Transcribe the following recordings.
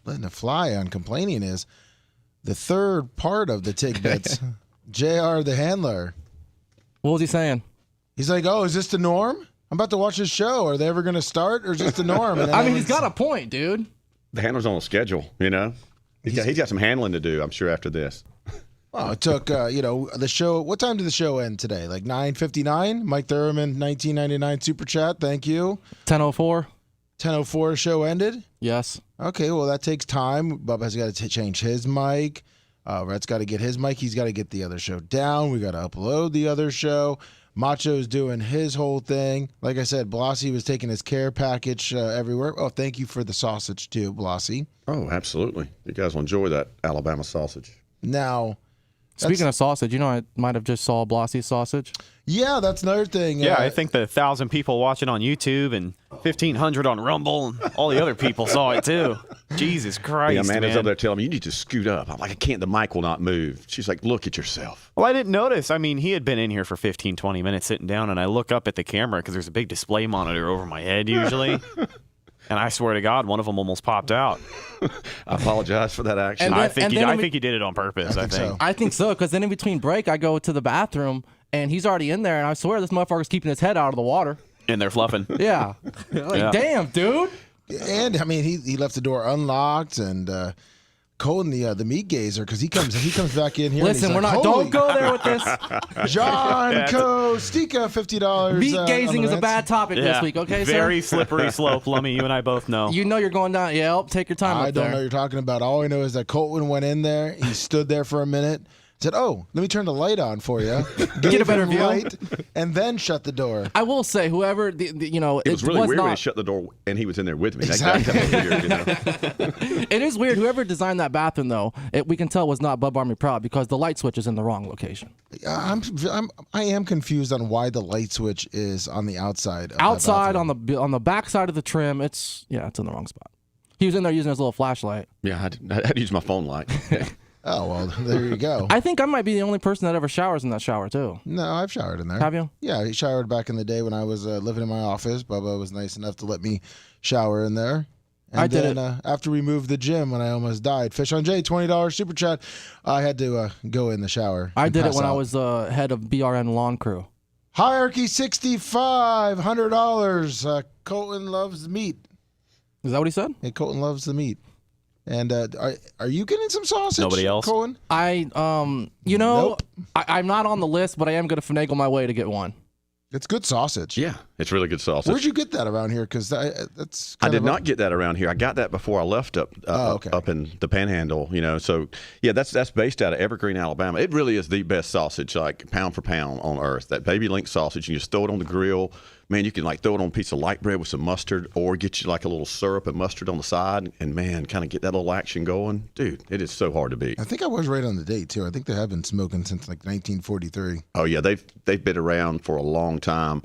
letting it fly on complaining is the third part of the tidbits. JR the handler. What was he saying? He's like, oh, is this the norm? I'm about to watch this show. Are they ever going to start, or is this the norm? And I mean, he's got a point, dude. The handler's on a schedule, you know? He's got some handling to do, I'm sure, after this. Well, it took, the show. What time did the show end today? Like 9:59? Mike Thurman, 1999 Super Chat. Thank you. 10:04. 10:04 show ended? Yes. Okay, well, that takes time. Bubba's got to change his mic. Rhett's got to get his mic. He's got to get the other show down. We got to upload the other show. Macho's doing his whole thing. Like I said, Blassie was taking his care package everywhere. Oh, thank you for the sausage, too, Blassie. Oh, absolutely. You guys will enjoy that Alabama sausage. Now, speaking of sausage, I might have just saw Blassie's sausage. Yeah, that's another thing. Yeah, I think the 1,000 people watching on YouTube and 1,500 on Rumble and all the other people saw it too. Jesus Christ, yeah, man. Amanda's up there telling me, you need to scoot up. I'm like, I can't. The mic will not move. She's like, look at yourself. Well, I didn't notice. I mean, he had been in here for 15, 20 minutes sitting down, and I look up at the camera because there's a big display monitor over my head usually. And I swear to God, one of them almost popped out. I apologize for that action. And I think he did it on purpose. I think. so. I think so, because then in between break, I go to the bathroom, and he's already in there, and I swear this motherfucker's keeping his head out of the water. And they're fluffing. Yeah. Damn, dude. And, I mean, he left the door unlocked, and Colton, the meat gazer, because he comes back in here. Listen, and he's like, don't go there with this. John Kostika, $50. Meat gazing is a bad topic this week, okay, sir? Very slippery slope, Lummy. You and I both know. You know you're going down. Yeah, take your time I up there. don't know what you're talking about. All I know is that Colton went in there. He stood there for a minute. Said, "Oh, let me turn the light on for you." Get a better view. Light, and then shut the door. I will say, whoever it was really weird when he shut the door and he was in there with me. Exactly. That was weird, It is weird. Whoever designed that bathroom, though, we can tell was not Bub Army proud because the light switch is in the wrong location. I am confused on why the light switch is on the outside. Outside on the back side of the trim, it's in the wrong spot. He was in there using his little flashlight. Yeah, I had to use my phone light. Yeah. Oh, well, there you go. I think I might be the only person that ever showers in that shower, too. No, I've showered in there. Have you? Yeah, he showered back in the day when I was living in my office. Bubba was nice enough to let me shower in there. And I did it. After we moved the gym when I almost died. Fish on J, $20 super chat. I had to go in the shower. I did it when I was head of BRN Lawn Crew. Hierarchy 65, $100. Colton loves meat. Is that what he said? Hey, Colton loves the meat. And are you getting some sausage? Nobody else? Colton? Nope. I'm not on the list, but I am going to finagle my way to get one. It's good sausage. Yeah, it's really good sausage. Where'd you get that around here? Because that's I did not get that around here. I got that before I left up in the Panhandle. So yeah, that's based out of Evergreen, Alabama. It really is the best sausage, like pound for pound on earth. That baby link sausage, you just throw it on the grill. Man, you can like throw it on a piece of light bread with some mustard, or get you like a little syrup and mustard on the side, and man, kind of get that little action going. Dude, it is so hard to beat. I think I was right on the date too. I think they have been smoking since like 1943. Oh yeah, they've been around for a long time.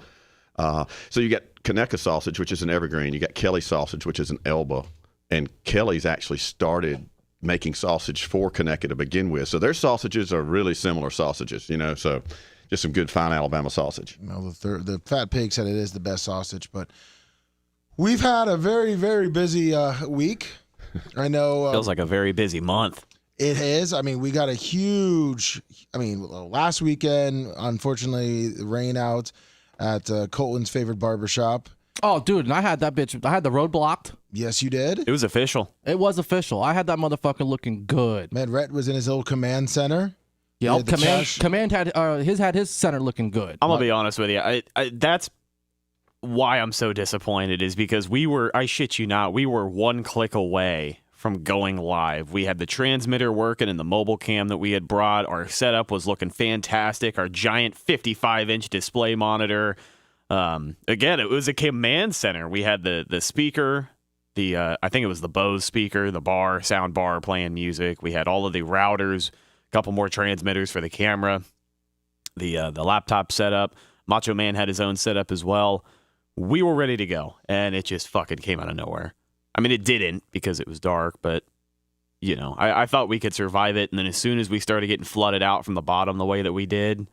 So you got Conecuh sausage, which is an Evergreen. You got Kelly sausage, which is an Elba, and Kelly's actually started making sausage for Conecuh to begin with. So their sausages are really similar sausages, So just some good fine Alabama sausage. The Fat Pig said it is the best sausage, but we've had a very, very busy week. I know. Feels like a very busy month. It is. I mean, we got a huge. Last weekend, unfortunately, rain out at Colton's favorite barbershop. Oh, dude, and I had that bitch. I had the road blocked. Yes, you did. It was official. It was official. I had that motherfucker looking good. Man, Rhett was in his little command center. Yeah, command had his center looking good. I'm gonna be honest with you. That's why I'm so disappointed, is because I shit you not, we were one click away from going live. We had the transmitter working and the mobile cam that we had brought. Our setup was looking fantastic. Our giant 55-inch display monitor. Again, it was a command center. We had the speaker, I think it was the Bose speaker, the sound bar playing music. We had all of the routers. Couple more transmitters for the camera, the laptop setup. Macho Man had his own setup as well. We were ready to go, and it just fucking came out of nowhere. I mean, it didn't because it was dark, but I thought we could survive it. And then as soon as we started getting flooded out from the bottom the way that we did,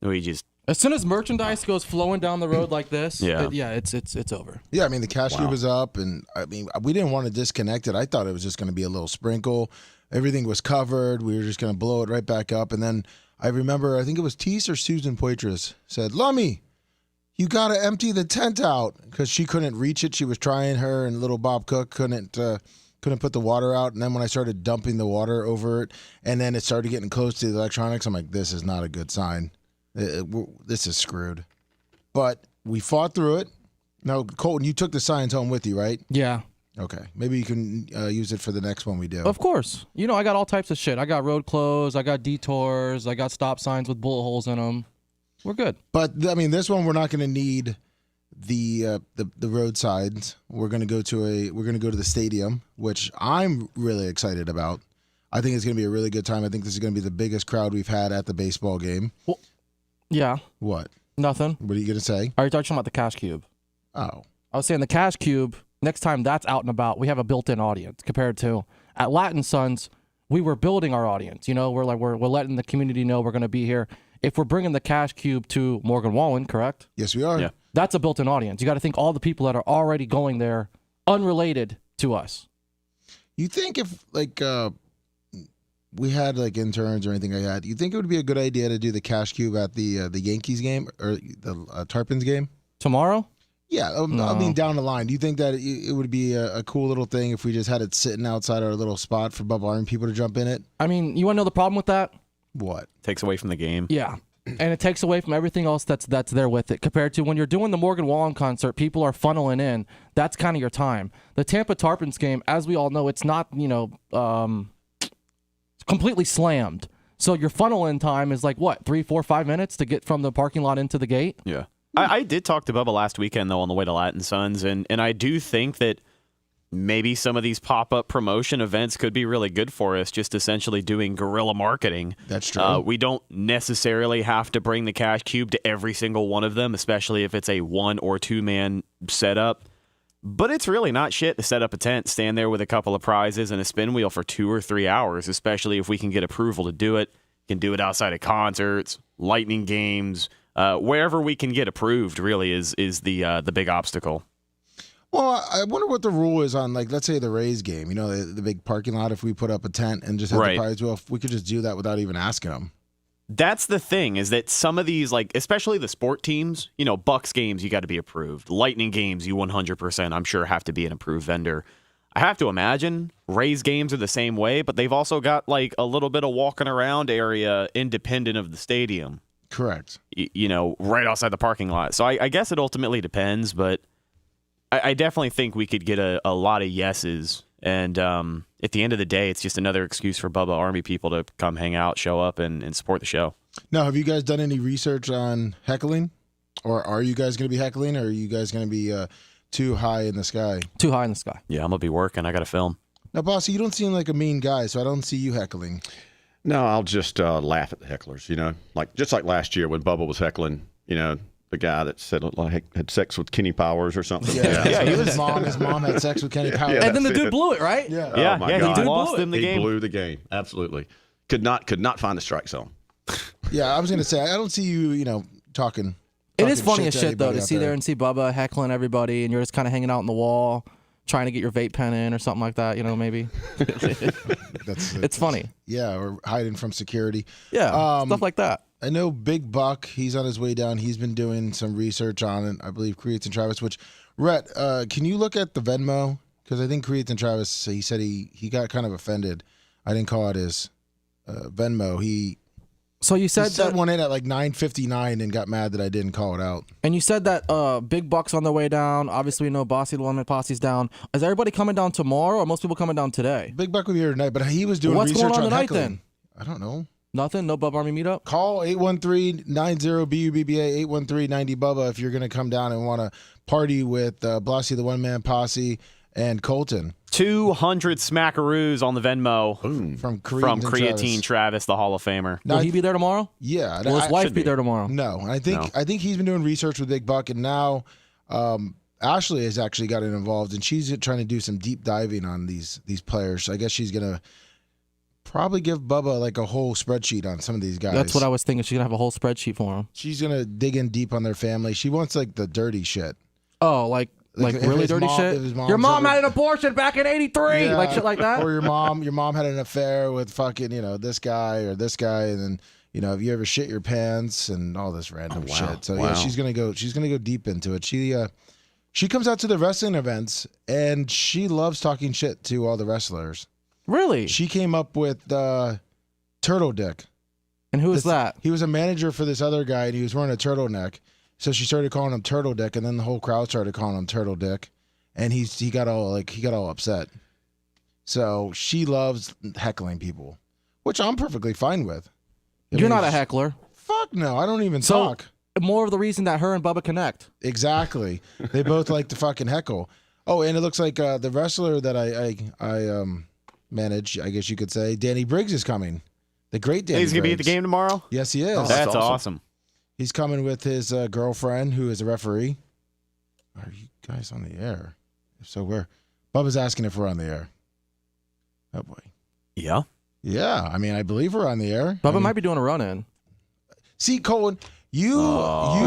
we just As soon as merchandise goes flowing down the road like this, it's over. Yeah, I mean the cash cube was up, and I mean we didn't want to disconnect it. I thought it was just going to be a little sprinkle. Everything was covered. We were just going to blow it right back up, and then I remember I think it was Tease or Susan Poitras said, "Lummy, you got to empty the tent out," because she couldn't reach it. She was trying, her and little Bob Cook couldn't put the water out. And then when I started dumping the water over it, and then it started getting close to the electronics, I'm like, this is not a good sign. This is screwed. But we fought through it. Now, Colton, you took the signs home with you, right? Yeah. Okay. Maybe you can use it for the next one we do. Of course. You know, I got all types of shit. I got road closed. I got detours. I got stop signs with bullet holes in them. We're good. But, I mean, this one we're not going to need the road signs. We're going to go to the stadium, which I'm really excited about. I think it's going to be a really good time. I think this is going to be the biggest crowd we've had at the baseball game. Well, yeah. What? Nothing. What are you going to say? Are you talking about the cash cube? Oh. I was saying the cash cube, next time that's out and about, we have a built-in audience compared to at Latin Sons, we were building our audience. You know, we're letting the community know we're going to be here. If we're bringing the cash cube to Morgan Wallen, correct? Yes, we are. Yeah. That's a built-in audience. You got to think all the people that are already going there unrelated to us. You think if, like, we had, like, interns or anything like that, you think it would be a good idea to do the cash cube at the Yankees game or the Tarpons game? Tomorrow? Yeah, No. I mean, down the line. Do you think that it would be a cool little thing if we just had it sitting outside our little spot for Bubba Army people to jump in it? I mean, you want to know the problem with that? What? Takes away from the game. Yeah. And it takes away from everything else that's there with it. Compared to when you're doing the Morgan Wallen concert, people are funneling in. That's kind of your time. The Tampa Tarpons game, as we all know, it's not, completely slammed. So your funnel in time is like, what, 3, 4, 5 minutes to get from the parking lot into the gate? Yeah. I did talk to Bubba last weekend, though, on the way to Latin Sons, and I do think that maybe some of these pop-up promotion events could be really good for us, just essentially doing guerrilla marketing. That's true. We don't necessarily have to bring the cash cube to every single one of them, especially if it's a 1 or 2 man setup. But it's really not shit to set up a tent, stand there with a couple of prizes and a spin wheel for 2 or 3 hours, especially if we can get approval to do it. Can do it outside of concerts, lightning games, wherever we can get approved. Really is the big obstacle. Well, I wonder what the rule is on, like, let's say the Rays game. You know, the big parking lot. If we put up a tent and just have the prize wheel, if we could just do that without even asking them. That's the thing, is that some of these, like, especially the sport teams, Bucks games, you got to be approved. Lightning games, you 100%, I'm sure, have to be an approved vendor. I have to imagine Rays games are the same way, but they've also got, like, a little bit of walking around area independent of the stadium. Correct. Right outside the parking lot. So I guess it ultimately depends, but I definitely think we could get a lot of yeses. And at the end of the day, it's just another excuse for Bubba Army people to come hang out, show up, and support the show. Now, have you guys done any research on heckling? Or are you guys going to be heckling? Or are you guys going to be too high in the sky? Too high in the sky. Yeah, I'm going to be working. I got to film. Now, Bossy, you don't seem like a mean guy, so I don't see you heckling. No, I'll just laugh at the hecklers, just like last year when Bubba was heckling, the guy that said had sex with Kenny Powers or something. Yeah, his mom had sex with Kenny Powers. And then the dude blew it, right? Yeah. Oh my God. He lost in the game. He blew the game. Absolutely. Could not find the strike zone. Yeah, I was going to say, I don't see you, talking. It is funny as to shit, though, to anybody out see there and see Bubba heckling everybody, and you're just kind of hanging out on the wall, trying to get your vape pen in or something like that, maybe. It's funny. Yeah, or hiding from security. Yeah, stuff like that. I know Big Buck, he's on his way down. He's been doing some research on it, I believe, Creates and Travis, which, Rhett, can you look at the Venmo? Because I think Creates and Travis, he said he got kind of offended. I didn't call it his Venmo. So you said he sent one in at like 9:59 and got mad that I didn't call it out. And you said that Big Buck's on the way down. Obviously, we know Bossy the One Man Posse's down. Is everybody coming down tomorrow, or most people coming down today? Big Buck will be here tonight, but he was doing What's research going on tonight heckling. then? I don't know. Nothing? No Bubba Army meetup? Call 813-90-BUBBA, 813-90-BUBBA if you're going to come down and want to party with Bossy the One Man Posse and Colton. 200 smackaroos on the Venmo From Creatine Travis, the Hall of Famer. Will he be there tomorrow? Yeah. Will his wife be there tomorrow? No. I think he's been doing research with Big Buck, and now Ashley has actually gotten involved, and she's trying to do some deep diving on these players. So I guess she's going to probably give Bubba like a whole spreadsheet on some of these guys. That's what I was thinking. She's gonna have a whole spreadsheet for him. She's gonna dig in deep on their family. She wants like the dirty shit. Oh, like if really his dirty mom- shit. if his mom's Your mom ever- had an abortion back in '83, Yeah. like shit like that. Or your mom had an affair with fucking, this guy or this guy, and then have you ever shit your pants and all this random shit. So yeah, she's gonna go deep into it. She comes out to the wrestling events and she loves talking shit to all the wrestlers. Really? She came up with Turtle Dick. And who is that? He was a manager for this other guy and he was wearing a turtleneck. So she started calling him Turtle Dick, and then the whole crowd started calling him Turtle Dick, and he got all upset. So she loves heckling people, which I'm perfectly fine with. You're not a heckler. Fuck no, I don't even So talk. more of the reason that her and Bubba connect. Exactly. They both like to fucking heckle. Oh, and it looks like the wrestler that I manage, I guess you could say, Danny Briggs is coming. The great Danny He's going to be at the Briggs. game tomorrow? Yes, he is. Oh, That's awesome. awesome. He's coming with his girlfriend, who is a referee. Are you guys on the air? If so, Bubba's asking if we're on the air. Oh, boy. Yeah. Yeah, I believe we're on the air. Bubba might be doing a run-in. See, Colin, you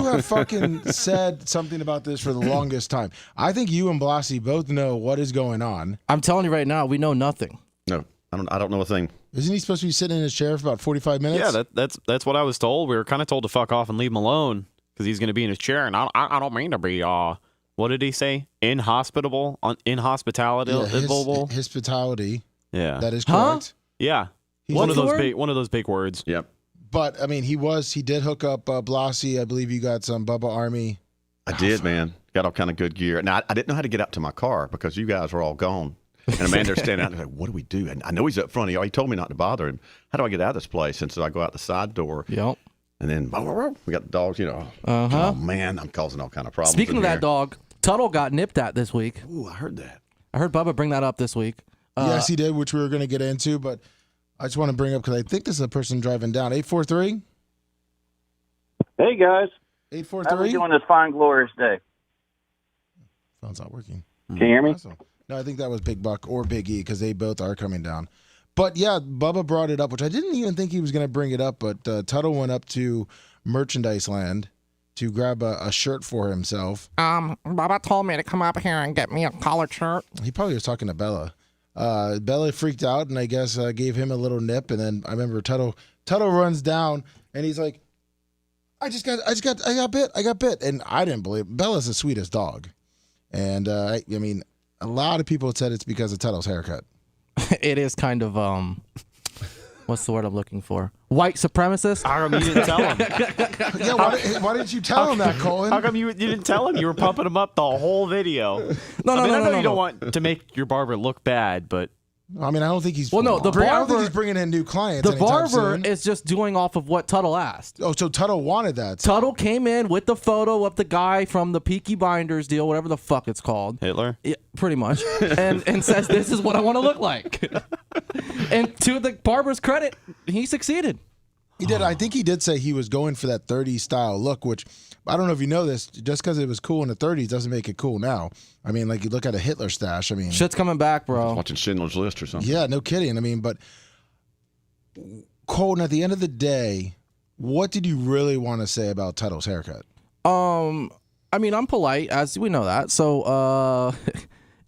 have fucking said something about this for the longest time. I think you and Blassie both know what is going on. I'm telling you right now, we know nothing. No, I don't know a thing. Isn't he supposed to be sitting in his chair for about 45 minutes? Yeah, that's what I was told. We were kind of told to fuck off and leave him alone because he's going to be in his chair. And I don't mean to be, what did he say? Inhospitable? Inhospitality? Hospitality. Yeah. That is Huh? correct. Yeah. What's the word? One of those big words. Yep. But, he did hook up Blassie. I believe you got some Bubba Army. I did, man. Got all kind of good gear. Now, I didn't know how to get out to my car because you guys were all gone. And Amanda's standing out there like, what do we do? And I know he's up front. He told me not to bother him. How do I get out of this place? And so I go out the side door. Yep. And then we got the dogs, Uh-huh. Oh, man, I'm causing all kind of problems. Speaking in of that here. dog, Tuttle got nipped at this week. Ooh, I heard that. I heard Bubba bring that up this week. Yes, he did, which we were going to get into. But I just want to bring up because I think this is a person driving down. 843? Hey, guys. 843? How are we doing this fine, glorious day? Phone's not working. Can you hear me? Awesome. No, I think that was Big Buck or Big E because they both are coming down. But yeah, Bubba brought it up, which I didn't even think he was going to bring it up. But Tuttle went up to Merchandise Land to grab a shirt for himself. Bubba told me to come up here and get me a collared shirt. He probably was talking to Bella. Bella freaked out and I guess gave him a little nip. And then I remember Tuttle runs down and he's like, I got bit. And I didn't believe it. Bella's the sweetest dog. And a lot of people said it's because of Tuttle's haircut. It is kind of what's the word I'm looking for? White supremacist. How come you didn't tell him? Yeah, why didn't you tell him that, Colin? How come you didn't tell him? You were pumping him up the whole video. No, I know no. you don't want to make your barber look bad, but I don't think he's. Well, no, the I don't think barber- he's bringing in new clients. The anytime barber soon. is just doing off of what Tuttle asked. Oh, so Tuttle wanted that. Tuttle came in with the photo of the guy from the Peaky Blinders deal, whatever the fuck it's called. Hitler? Yeah, pretty much. and says, this is what I want to look like. And to the barber's credit, he succeeded. He did. I think he did say he was going for that 30s style look, which I don't know if you know this. Just because it was cool in the 30s doesn't make it cool now. Like you look at a Hitler stash. Shit's coming back, bro. Watching Schindler's List or something. Yeah, no kidding. But Colton, at the end of the day, what did you really want to say about Tuttle's haircut? I'm polite, as we know that. So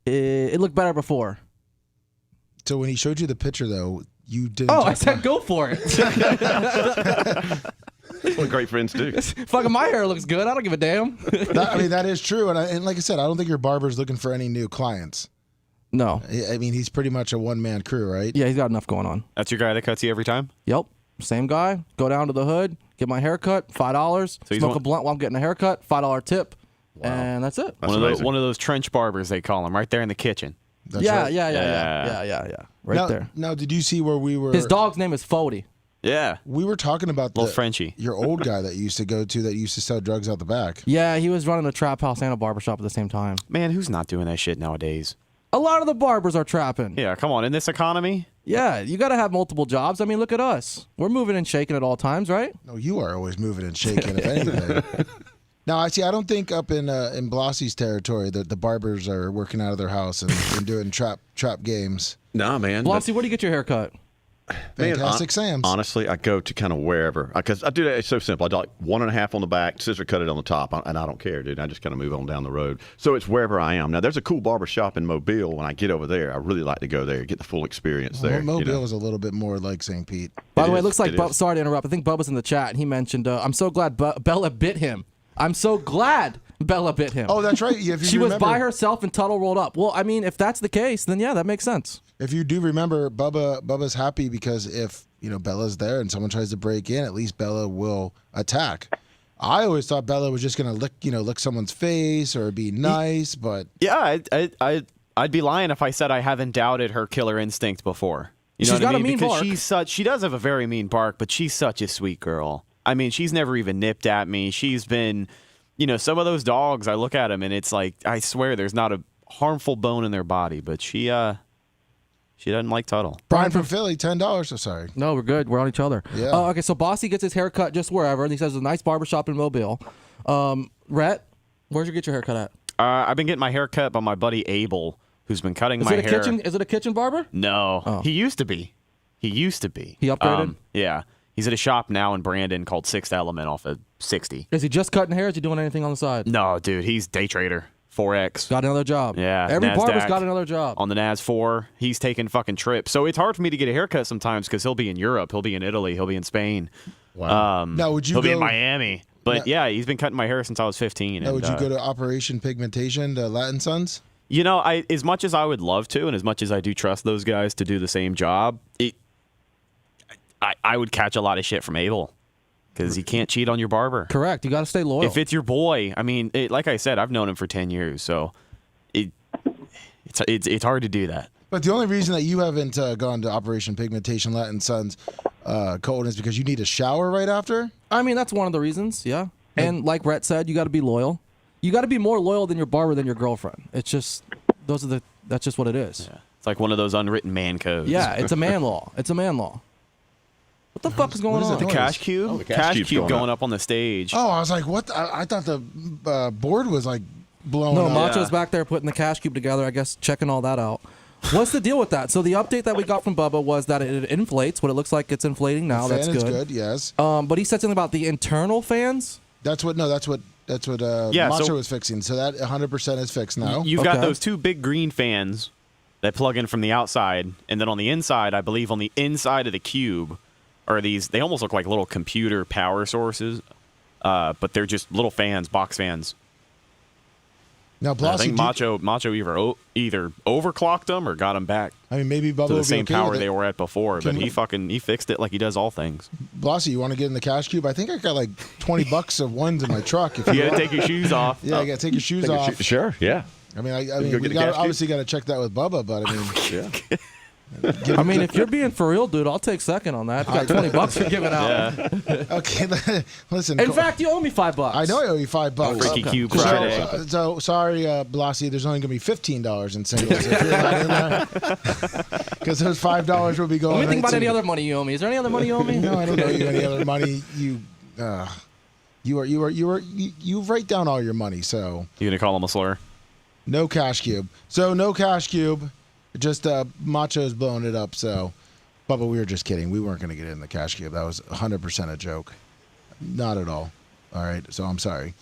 it looked better before. So when he showed you the picture, though, you didn't. Oh, I said go for it. That's what great friends do. Fucking my hair looks good. I don't give a damn. That is true. And like I said, I don't think your barber's looking for any new clients. No. He's pretty much a one-man crew, right? Yeah, he's got enough going on. That's your guy that cuts you every time? Yep. Same guy. Go down to the hood, get my haircut, $5. So Smoke a blunt while I'm getting a haircut, $5 tip. Wow. And that's it. That's one of those trench barbers, they call them, right there in the kitchen. That's Yeah. Right there. Now, did you see where we were? His dog's name is Fody. Yeah. We were talking about Little Frenchie. your old guy that you used to go to that used to sell drugs out the back. Yeah, he was running a trap house and a barbershop at the same time. Man, who's not doing that shit nowadays? A lot of the barbers are trapping. Yeah, come on. In this economy? Yeah, you got to have multiple jobs. Look at us. We're moving and shaking at all times, right? No, you are always moving and shaking, if anything. Now, I don't think up in Blassie's territory that the barbers are working out of their house and doing trap games. Nah, man. Blasi, where do you get your hair cut? Fantastic Sam's. Honestly, I go to kind of wherever because I do that. It's so simple. I do like 1.5 on the back, scissor cut it on the top, and I don't care, dude. I just kind of move on down the road. So it's wherever I am. Now, there's a cool barber shop in Mobile. When I get over there, I really like to go there, get the full experience there. Mobile is a little bit more like St. Pete. By the way, it looks like sorry to interrupt. I think Bubba's in the chat, and he mentioned, "I'm so glad Bella bit him." I'm so glad Bella bit him. Oh, that's right. If you she was remember, by herself and Tuttle rolled up. Well, I mean, if that's the case, then yeah, that makes sense. If you do remember, Bubba's happy because if Bella's there and someone tries to break in, at least Bella will attack. I always thought Bella was just gonna lick someone's face or be nice, but yeah, I'd be lying if I said I haven't doubted her killer instinct before. You know She's got what I mean? a mean Because bark. she does have a very mean bark, but she's such a sweet girl. I mean, she's never even nipped at me. She's been, some of those dogs, I look at them and it's like, I swear there's not a harmful bone in their body, but she doesn't like Tuttle. Brian from Philly, $10. So sorry. No, we're good. We're on each other. Yeah. Okay, so Bossy gets his hair cut just wherever. And he says there's a nice barbershop in Mobile. Rhett, where'd you get your hair cut at? I've been getting my hair cut by my buddy Abel, who's been cutting my hair. Is it a kitchen barber? No. Oh. He used to be. He upgraded? Yeah. He's at a shop now in Brandon called Sixth Element off of 60. Is he just cutting hair? Or is he doing anything on the side? No, dude. He's day trader. Forex. Got another job. Yeah. Every NASDAQ. barber's got another job. On the NAS 4. He's taking fucking trips. So it's hard for me to get a haircut sometimes because he'll be in Europe. He'll be in Italy. He'll be in Spain. Wow. Now, would you he'll be in go- Miami. But yeah, he's been cutting my hair since I was 15. Now, and, would you go to Operation Pigmentation, to Latin Sons? As much as I would love to, and as much as I do trust those guys to do the same job, I would catch a lot of shit from Abel because he can't cheat on your barber. Correct. You got to stay loyal. If it's your boy, I mean, like I said, I've known him for 10 years, so it's hard to do that. But the only reason that you haven't gone to Operation Pigmentation, Latin Sons, Colton, is because you need a shower right after? I mean, that's one of the reasons, yeah. And like Rhett said, you got to be loyal. You got to be more loyal than your barber than your girlfriend. It's just, that's just what it is. Yeah. It's like one of those unwritten man codes. Yeah, it's a man law. It's a man law. What the fuck is going on? The cash cube? Oh, the cash cube's cube going going up on the stage. Oh, I was like, what? I thought the board was like blowing No, up. Macho's back there putting the cash cube together, I guess, checking all that out. What's the deal with that? So the update that we got from Bubba was that it inflates. What it looks like it's inflating now. The That's fan is good. good, yes. But he said something about the internal fans. That's what Macho was fixing. So that 100% is fixed now. You've got those two big green fans that plug in from the outside, and then on the inside, I believe on the inside of the cube, are these, they almost look like little computer power sources, but they're just little fans, box fans. Now, I Blossy, think Macho either overclocked them or got them back I mean, maybe Bubba to will the be same okay power with it. they were at before, but he fixed it like he does all things. Blossy, you want to get in the cash cube? I think I got like $20 of ones in my truck. If you You got to want. take your shoes off. Yeah, I got to take your shoes off. Sure, yeah. I mean, go we get the cash cube? obviously got to check that with Bubba, but I mean, Yeah. I mean, if you're being for real, dude, I'll take second on that. You got $20 for giving out. Yeah. okay, listen. In fact, you owe me $5. I know I owe you $5. Freaky Cube So, Friday. so sorry, Blossy. There's only going to be $15 in singles if you're not in there, because those $5 will be going. Let me think right about to- any other money you owe me. Is there any other money you owe me? No, I don't owe you any other money. You write down all your money. So You gonna call him a slur? no cash cube. So no cash cube. Just Macho's blowing it up. So, Bubba, we were just kidding. We weren't going to get in the cash cube. That was 100% a joke. Not at all. All right. So I'm sorry.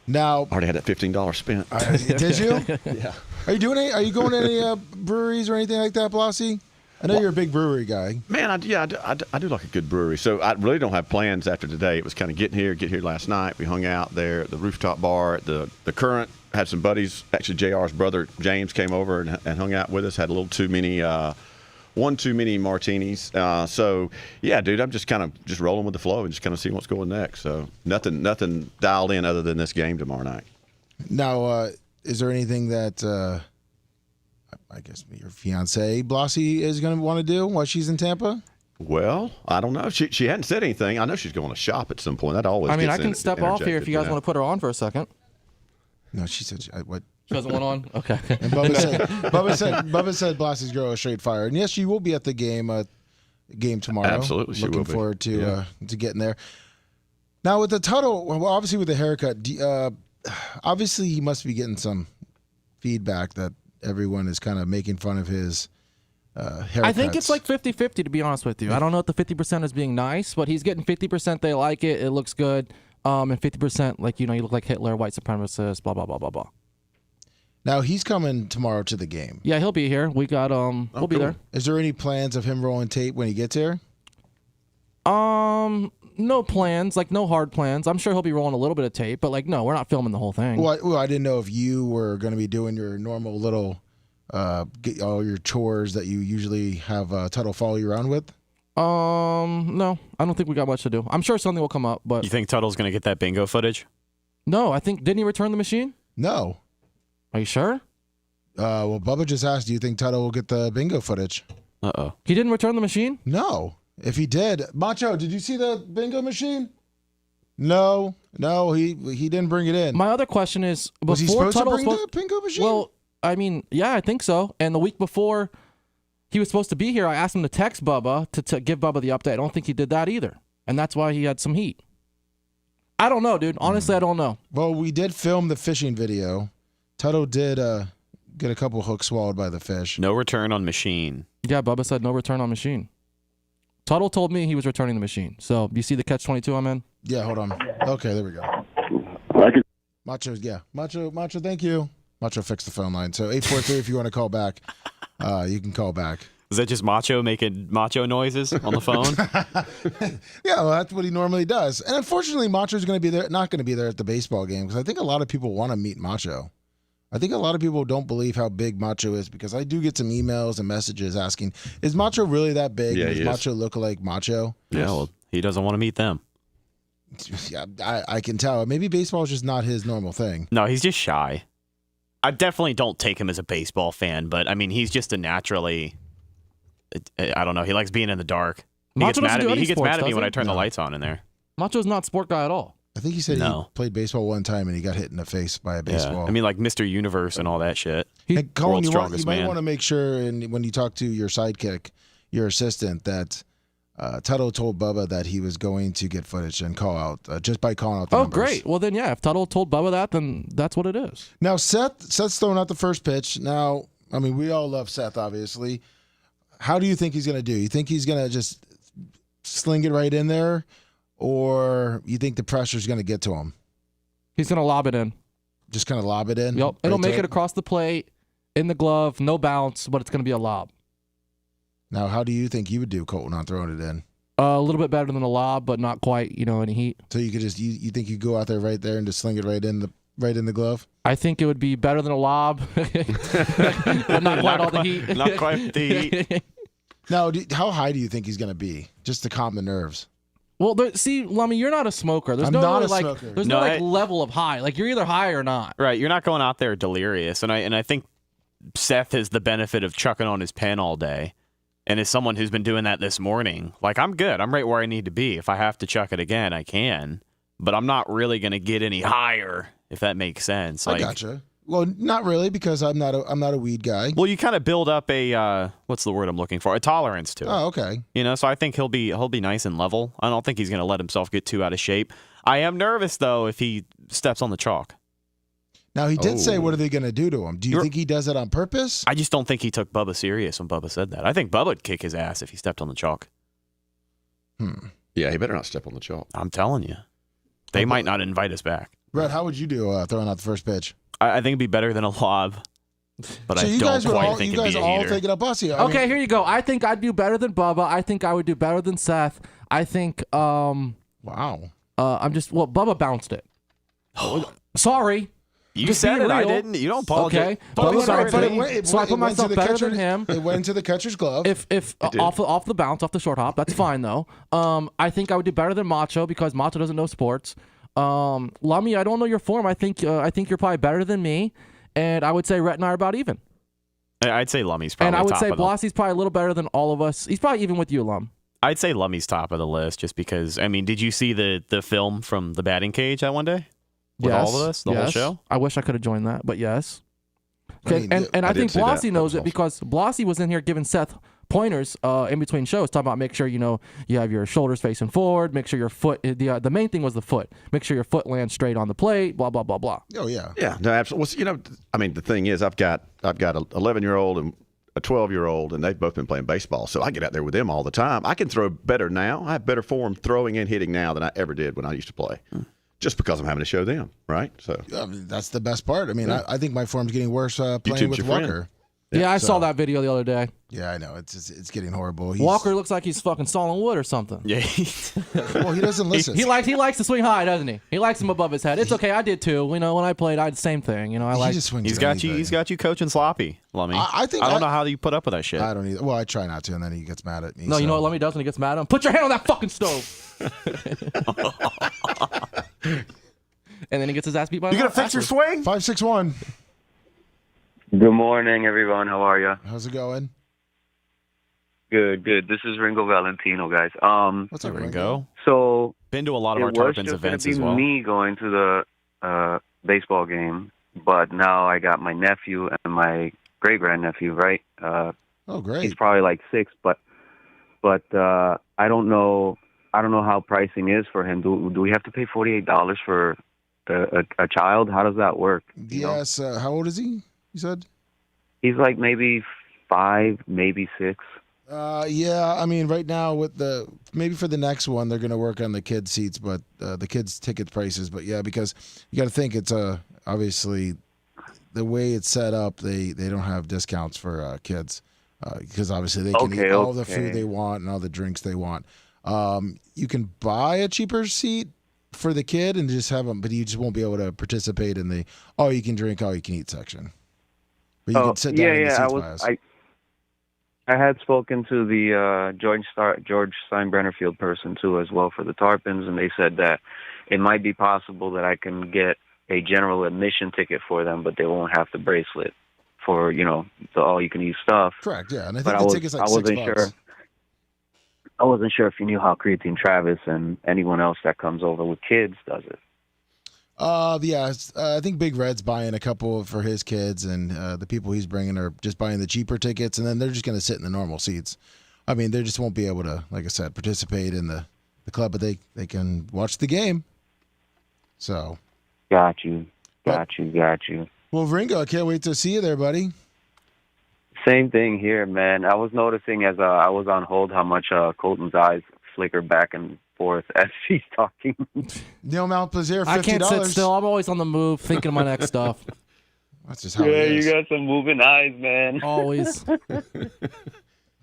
Now, Already had that $15 spent. did you? Yeah. Are you going to any breweries or anything like that, Blossy? I know you're a big brewery guy. Man, I do like a good brewery. So I really don't have plans after today. It was kind of get here last night. We hung out there at the rooftop bar at the Current. Had some buddies. Actually, JR's brother James came over and hung out with us. Had a little too many, one too many martinis. So yeah, dude, I'm just kind of rolling with the flow and just kind of seeing what's going next. So nothing dialed in other than this game tomorrow night. Now, is there anything that I guess your fiance Blossy is going to want to do while she's in Tampa? Well, I don't know. She hadn't said anything. I know she's going to shop at some point. That always. I mean, gets I can step off here if you guys want to put her on for a second. No, she said what? She doesn't want on? Okay. And Bubba said Blossy's girl is straight fire. And yes, she will be at the game tomorrow. Absolutely, she Looking will be. forward to getting there. Now with the Tuttle, well, obviously with the haircut, obviously he must be getting some feedback that everyone is kind of making fun of his haircuts. I think it's like 50-50, to be honest with you. I don't know if the 50% is being nice, but he's getting 50%. They like it. It looks good. And 50%, like, you look like Hitler, white supremacist, blah, blah, blah, blah, blah. Now, he's coming tomorrow to the game. Yeah, he'll be here. We got, we'll be there. Is there any plans of him rolling tape when he gets here? No plans, like no hard plans. I'm sure he'll be rolling a little bit of tape, but like, no, we're not filming the whole thing. Well, I didn't know if you were going to be doing your normal little, get all your chores that you usually have Tuttle follow you around with. No, I don't think we got much to do. I'm sure something will come up, but You think Tuttle's going to get that bingo footage? no, I think, didn't he return the machine? No. Are you sure? Well, Bubba just asked, do you think Tuttle will get the bingo footage? Uh-oh. He didn't return the machine? No. If he did, Macho, did you see the bingo machine? No, he didn't bring it in. My other question is, Was he before supposed Tuttle to bring the bingo machine? Well, I mean, yeah, I think so. And the week before he was supposed to be here, I asked him to text Bubba to give Bubba the update. I don't think he did that either. And that's why he had some heat. I don't know, dude. Honestly, I don't know. Well, we did film the fishing video. Tuttle did get a couple hooks swallowed by the fish. No return on machine. Yeah, Bubba said no return on machine. Tuttle told me he was returning the machine. So, you see the catch-22 I'm in? Yeah, hold on. Okay, there we go. Macho, thank you. Macho fixed the phone line. So 843, if you want to call back, you can call back. Is that just Macho making macho noises on the phone? Yeah, well, that's what he normally does. And unfortunately, Macho's going to be there, not going to be there at the baseball game because I think a lot of people want to meet Macho. I think a lot of people don't believe how big Macho is because I do get some emails and messages asking, is Macho really that big? Yeah, Does he is. Macho look like Macho? Yeah, well, he doesn't want to meet them. Yeah, I can tell. Maybe baseball is just not his normal thing. No, he's just shy. I definitely don't take him as a baseball fan, but I mean, he's just a naturally. I don't know. He likes being in the dark. He gets mad at me. He gets mad at me when I turn the lights on in there. Macho's not a sport guy at all. I think he said he played baseball one time and he got hit in the face by a baseball. Yeah. I mean, like Mr. Universe and all that shit. Hey, Colin, you strongest might man. want to make sure, and when you talk to your sidekick, your assistant, that Tuttle told Bubba that he was going to get footage and call out just by calling out the numbers. Great. Well, then, yeah, if Tuttle told Bubba that, then that's what it is. Now, Seth's throwing out the first pitch. Now, I mean, we all love Seth, obviously. How do you think he's going to do? You think he's going to just sling it right in there, or you think the pressure's going to get to him? He's going to lob it in. Just kind of lob it in? Yep. It'll make it across the plate, in the glove, no bounce, but it's going to be a lob. Now, how do you think you would do, Colton, on throwing it in? A little bit better than a lob, but not quite, any heat. So you could just you think you go out there right there and just sling it right in the glove? I think it would be better than a lob, but not quite all the heat. Not quite the heat. Now, how high do you think he's going to be, just to calm the nerves? Well, see, Lummy, you're not a smoker. There's I'm no not really, a smoker. There's no level of high. Like, you're either high or not. Right. You're not going out there delirious. And I think Seth has the benefit of chucking on his pen all day. And as someone who's been doing that this morning, like, I'm good. I'm right where I need to be. If I have to chuck it again, I can. But I'm not really going to get any higher, if that makes sense. I gotcha. Well, not really, because I'm not a weed guy. Well, you kind of build up a what's the word I'm looking for? A tolerance to it. Oh, okay. So I think he'll be nice and level. I don't think he's going to let himself get too out of shape. I am nervous though if he steps on the chalk. Now he did say, what are they going to do to him? Do you think he does it on purpose? I just don't think he took Bubba serious when Bubba said that. I think Bubba would kick his ass if he stepped on the chalk. Yeah, he better not step on the chalk. I'm telling you. They might not invite us back. Brett, how would you do throwing out the first pitch? I think it'd be better than a lob, but So I you don't guys quite think it'd be a all heater. take it up us here. Okay, here you go. I think I'd do better than Bubba. I think I would do better than Seth. I think, Wow. Bubba bounced it. Sorry. You Just said being it. I real. didn't. You don't apologize. Okay. But So I put myself better than him. It went into the catcher's glove. If off the bounce, off the short hop, that's fine though. I think I would do better than Macho because Macho doesn't know sports. Lummy, I don't know your form. I think you're probably better than me, and I would say Rhett and I are about even. I'd say Lummy's probably And I would top say of the- Blossie's probably a little better than all of us. He's probably even with you, Lum. I'd say Lummy's top of the list just because, I mean, did you see the film from the batting cage that one day? With all of us, the whole show? I wish I could have joined that, but yes. Okay, I mean, and I think see that. Blossie knows That it was because Blossie was in here giving Seth pointers in between shows, talking about make sure you have your shoulders facing forward, make sure your foot. The main thing was the foot. Make sure your foot lands straight on the plate. Blah blah blah blah. Oh yeah. Yeah, no, absolutely. Well, I mean, the thing is, I've got an 11-year-old and a 12-year-old, and they've both been playing baseball. So I get out there with them all the time. I can throw better now. I have better form throwing and hitting now than I ever did when I used to play. Just because I'm having to show them, right? So that's the best part. I mean, I think my form's getting worse playing YouTube's with your Walker. friend. Yeah, I saw that video the other day. Yeah, I know. It's getting horrible. Walker looks like he's fucking sawing wood or something. Yeah. Well, he doesn't listen. He likes to swing high, doesn't he? He likes him above his head. It's okay. I did too. You know, when I played, I did the same thing. You know, He just swings He's at got anything. you. He's got you coaching sloppy, Lummy. I think I don't know how you put up with that shit. I don't either. Well, I try not to, and then he gets mad at me. No, you know what Lummy does when he gets mad at him? Put your hand on that fucking stove. And then he gets his ass beat by. You gonna fix your swing? 561. Good morning, everyone. How are you? How's it going? Good. This is Ringo Valentino, guys. What's up, Ringo? Ringo. So Been to a lot of it our was Tarpons just events gonna as be well. me going to the baseball game, but now I got my nephew and my great grandnephew. Right? Oh, great. He's probably like 6, but I don't know. I don't know how pricing is for him. Do we have to pay $48 for a child? How does that work? You know? Yes. How old is he? You said? He's like maybe 5, maybe 6. Yeah. I mean, right now with maybe for the next one they're gonna work on the kids seats, but the kids ticket prices. But yeah, because you got to think it's obviously the way it's set up. They don't have discounts for kids because obviously they can eat all the food they want and all the drinks they want. You can buy a cheaper seat for the kid and just have them, but you just won't be able to participate in the all you can drink, all you can eat section. But you can sit down in the seats by us. I had spoken to the George Steinbrenner Field person too as well for the Tarpons, and they said that it might be possible that I can get a general admission ticket for them, but they won't have the bracelet for the all you can eat stuff. Correct. Yeah, and I think the ticket's like $6. Sure. I wasn't sure if you knew how Creatine Travis and anyone else that comes over with kids does it. Yeah, I think Big Red's buying a couple for his kids, and the people he's bringing are just buying the cheaper tickets, and then they're just going to sit in the normal seats. I mean, they just won't be able to, like I said, participate in the club, but they can watch the game. So. Got you. Well, Ringo, I can't wait to see you there, buddy. Same thing here, man. I was noticing as I was on hold how much Colton's eyes flicker back and forth as he's talking. Neil Mount Plaisir, $50. I can't sit still. I'm always on the move, thinking of my next stuff. That's just how it is. You got some moving eyes, man. Always.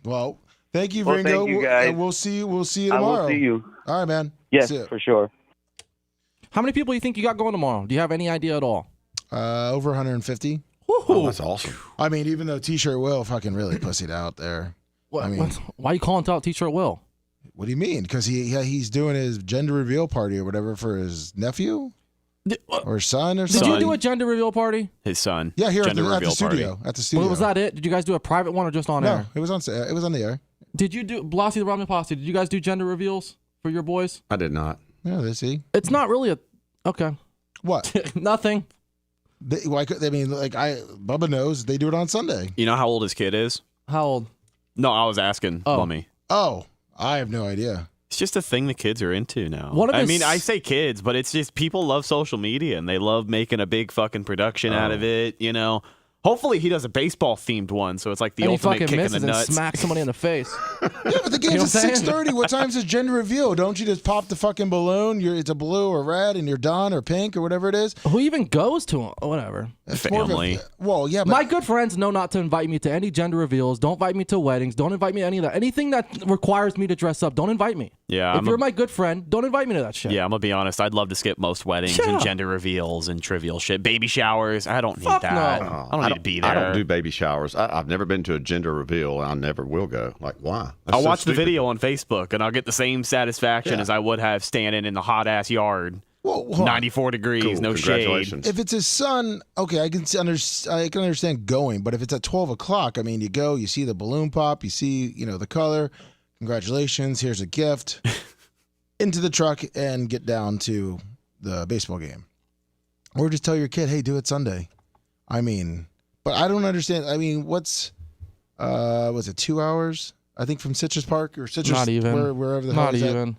Well, thank you, Well, Ringo. thank you, guys. We'll see you tomorrow. I will see you. All right, man. Yes, See ya. for sure. How many people do you think you got going tomorrow? Do you have any idea at all? Over 150. Oh, that's awesome. I mean, even though T-shirt Will fucking really pussied out there. What, I mean, why are you calling out T-shirt Will? What do you mean? Because he's doing his gender reveal party or whatever for his nephew or son or Did something. you do a gender reveal party? His son. Yeah, here at Gender the reveal studio. party. At the studio. Was that it? Did you guys do a private one or just on No, air? it was on the air. Did you do Blassie the Ramen Posse? Did you guys do gender reveals for your boys? I did not. Yeah, they see. It's not really okay. What? Nothing. Bubba knows they do it on Sunday. You know how old his kid is? How old? No, I was asking Lummy. Oh, I have no idea. It's just a thing the kids are into now. I mean, I say kids, but it's just people love social media and they love making a big fucking production out of it, Hopefully he does a baseball themed one, so it's like the and ultimate he fucking kick in misses the nuts. and smacks somebody in the face. Yeah, but the game's at 6:30. What time's his gender reveal? Don't you just pop the fucking balloon? It's a blue or red, and you're done, or pink, or whatever it is. Who even goes to him? Whatever. It's more of Family. Well, yeah, but My good friends know not to invite me to any gender reveals. Don't invite me to weddings. Don't invite me to any of that. Anything that requires me to dress up, don't invite me. Yeah, If you're my good friend, don't invite me to that shit. Yeah, I'm gonna be honest. I'd love to skip most weddings Yeah. and gender reveals and trivial shit. Baby showers. I don't need Fuck that. no. I don't need to be there. I don't do baby showers. I've never been to a gender reveal, and I never will go. Like, why? That's I'll so watch the stupid. video on Facebook, and I'll get the same satisfaction Yeah. as I would have standing in the hot ass yard. well, hold on. 94 degrees, Cool. no shade. Congratulations. If it's his son, okay, I can understand going, but if it's at 12 o'clock, I mean, you go, you see the balloon pop, you see, the color. Congratulations, here's a gift. Into the truck and get down to the baseball game. Or just tell your kid, hey, do it Sunday. I mean, but I don't understand. I mean, was it 2 hours? I think from Citrus Park or Citrus, Not even. wherever the hell Not is that. even.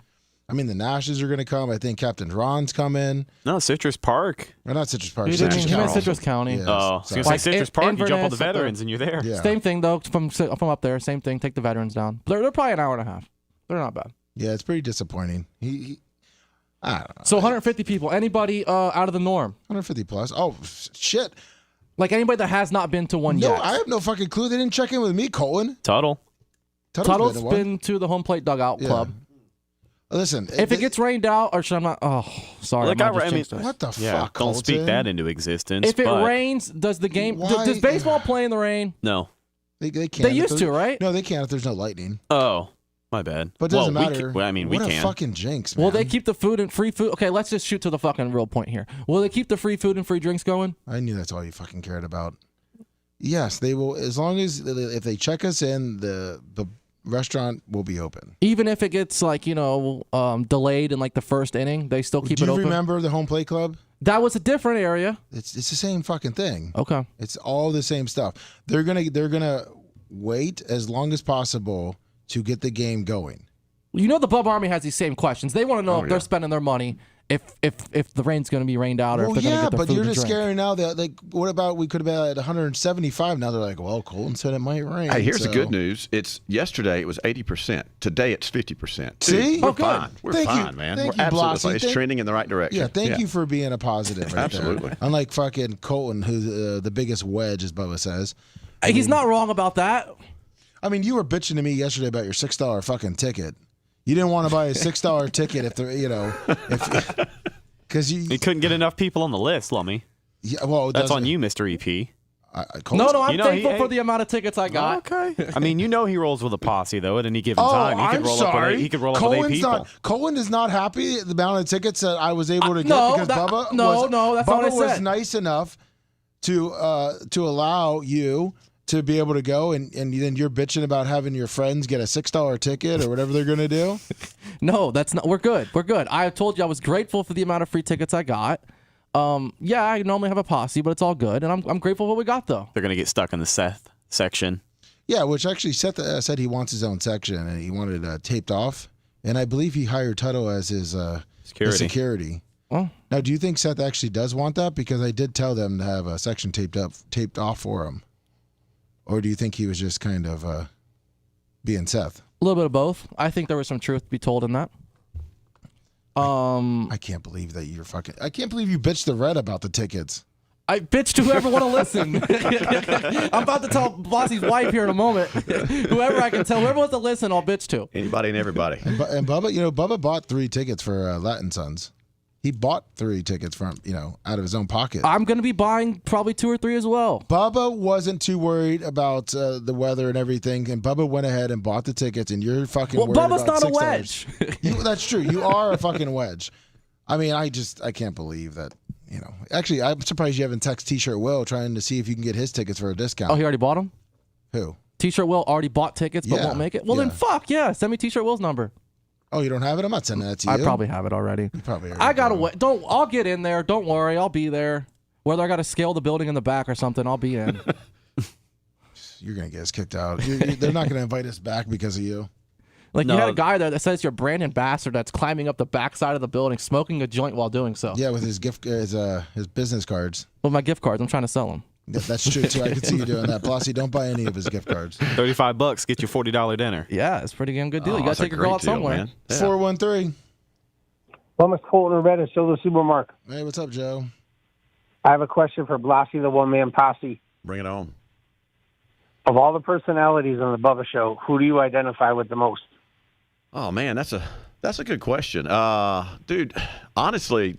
I mean, the Nashes are going to come. I think Captain Ron's coming. No, Citrus Park. Or not Citrus Park. He Citrus meant County. Citrus County. Yeah, Oh, I was sorry. going to say Citrus Park. You jump on the Inverness, veterans and you're there. Yeah. Same thing though from up there. Same thing. Take the veterans down. They're probably an hour and a half. They're not bad. Yeah, it's pretty disappointing. I don't know. So 150 people. Anybody out of the norm? 150 plus. Oh, shit. Like anybody that has not been to one No, yet. I have no fucking clue. They didn't check in with me, Colin. Tuttle. Tuttle's been to the home plate dugout club. Listen, If it gets rained out, or should I not? Oh, sorry. Look, I just jinxed it. what the Yeah, fuck, don't Colton? speak that into existence. If it but rains, does the game? Why- Does baseball play in the rain? No. They can't. They if used there's- to, right? No, they can't if there's no lightning. Oh, my bad. But it doesn't well, matter. We what can. a fucking jinx, man. Will they keep the food and free food? Okay, let's just shoot to the fucking real point here. Will they keep the free food and free drinks going? I knew that's all you fucking cared about. Yes, they will. As long as if they check us in, the restaurant will be open. Even if it gets like delayed in like the first inning, they still keep Do it you open. remember the home plate club? That was a different area. It's the same fucking thing. Okay. It's all the same stuff. They're gonna wait as long as possible to get the game going. You know the Bub Army has these same questions. They want to know if yeah. they're spending their money, if the rain's going to be rained out, or Well, if they're going to yeah, get their but food you're and just drink. scaring now that like, what about we could have been at 175? Now they're like, well, Colton said it might rain. Hey, here's the so- good news. It's yesterday it was 80%. Today it's 50%. See? Dude, we're Oh, good. fine. We're Thank you. fine, man. Thank We're you, absolutely Blassie. fine. It's Thank- trending in the right direction. Yeah, thank you for being a positive. Right Absolutely. There. Unlike fucking Colton, who's the biggest wedge, as Bubba says. He's not wrong about that. I mean, you were bitching to me yesterday about your $6 fucking ticket. You didn't want to buy a $6 ticket if the because You couldn't get enough people on the list, Lummy. Yeah, well, That's on you, Mr. EP. No, I'm You know, thankful he- for the amount of tickets I got. Okay. I mean, he rolls with a posse though. At any given Oh, time, he I'm could roll sorry. up. He could roll up with 8 people. Colin is not happy at the amount of tickets that I was able to get no, because that- Bubba no, was, no, that's not Bubba what I was said. nice enough to allow you to be able to go, and then you're bitching about having your friends get a $6 ticket or whatever they're going to do. No, that's not. We're good. We're good. I told you I was grateful for the amount of free tickets I got. Yeah, I normally have a posse, but it's all good, and I'm grateful for what we got though. They're gonna get stuck in the Seth section. Yeah, which actually Seth said he wants his own section and he wanted it taped off, and I believe he hired Tuttle as his security. Oh. Now, do you think Seth actually does want that? Because I did tell them to have a section taped off for him. Or do you think he was just kind of being Seth? A little bit of both. I think there was some truth to be told in that. I can't believe that you're fucking. I can't believe you bitched the Red about the tickets. I bitch to whoever want to listen. I'm about to tell Bossy's wife here in a moment. Whoever I can tell, whoever wants to listen, I'll bitch to. Anybody and everybody. And Bubba, Bubba bought 3 tickets for Latin Sons. He bought 3 tickets from, out of his own pocket. I'm going to be buying probably 2 or 3 as well. Bubba wasn't too worried about the weather and everything, and Bubba went ahead and bought the tickets, and you're fucking worried Bubba's about not a $6. wedge. That's true. You are a fucking wedge. I mean, I can't believe that, Actually, I'm surprised you haven't texted T-Shirt Will trying to see if you can get his tickets for a discount. Oh, he already bought them? Who? T-Shirt Will already bought tickets but Yeah, won't make it? Well, then yeah. fuck, yeah. Send me T-Shirt Will's number. Oh, you don't have it? I'm not sending that to you. I probably have it already. You probably I got to wait. I'll get in there. Don't worry. I'll be there. Whether I got to scale the building in the back or something, I'll be in. You're going to get us kicked out. They're not going to invite us back because of you. Like, you had a guy there that says you're a brand ambassador that's climbing up the backside of the building, smoking a joint while doing so. Yeah, with his his business cards. With my gift cards, I'm trying to sell them. That's true, too. I can see you doing that. Blossy, don't buy any of his gift cards. $35 get you $40 dinner. Yeah, it's a pretty damn good deal. You got that's to a take a girl great out deal, somewhere. man. Yeah. 413. Well, Mr. Colton Red is still the supermarket. Hey, what's up, Joe? I have a question for Blassie, the one-man posse. Bring it on. Of all the personalities on the Bubba Show, who do you identify with the most? Oh man, that's a good question, dude. Honestly,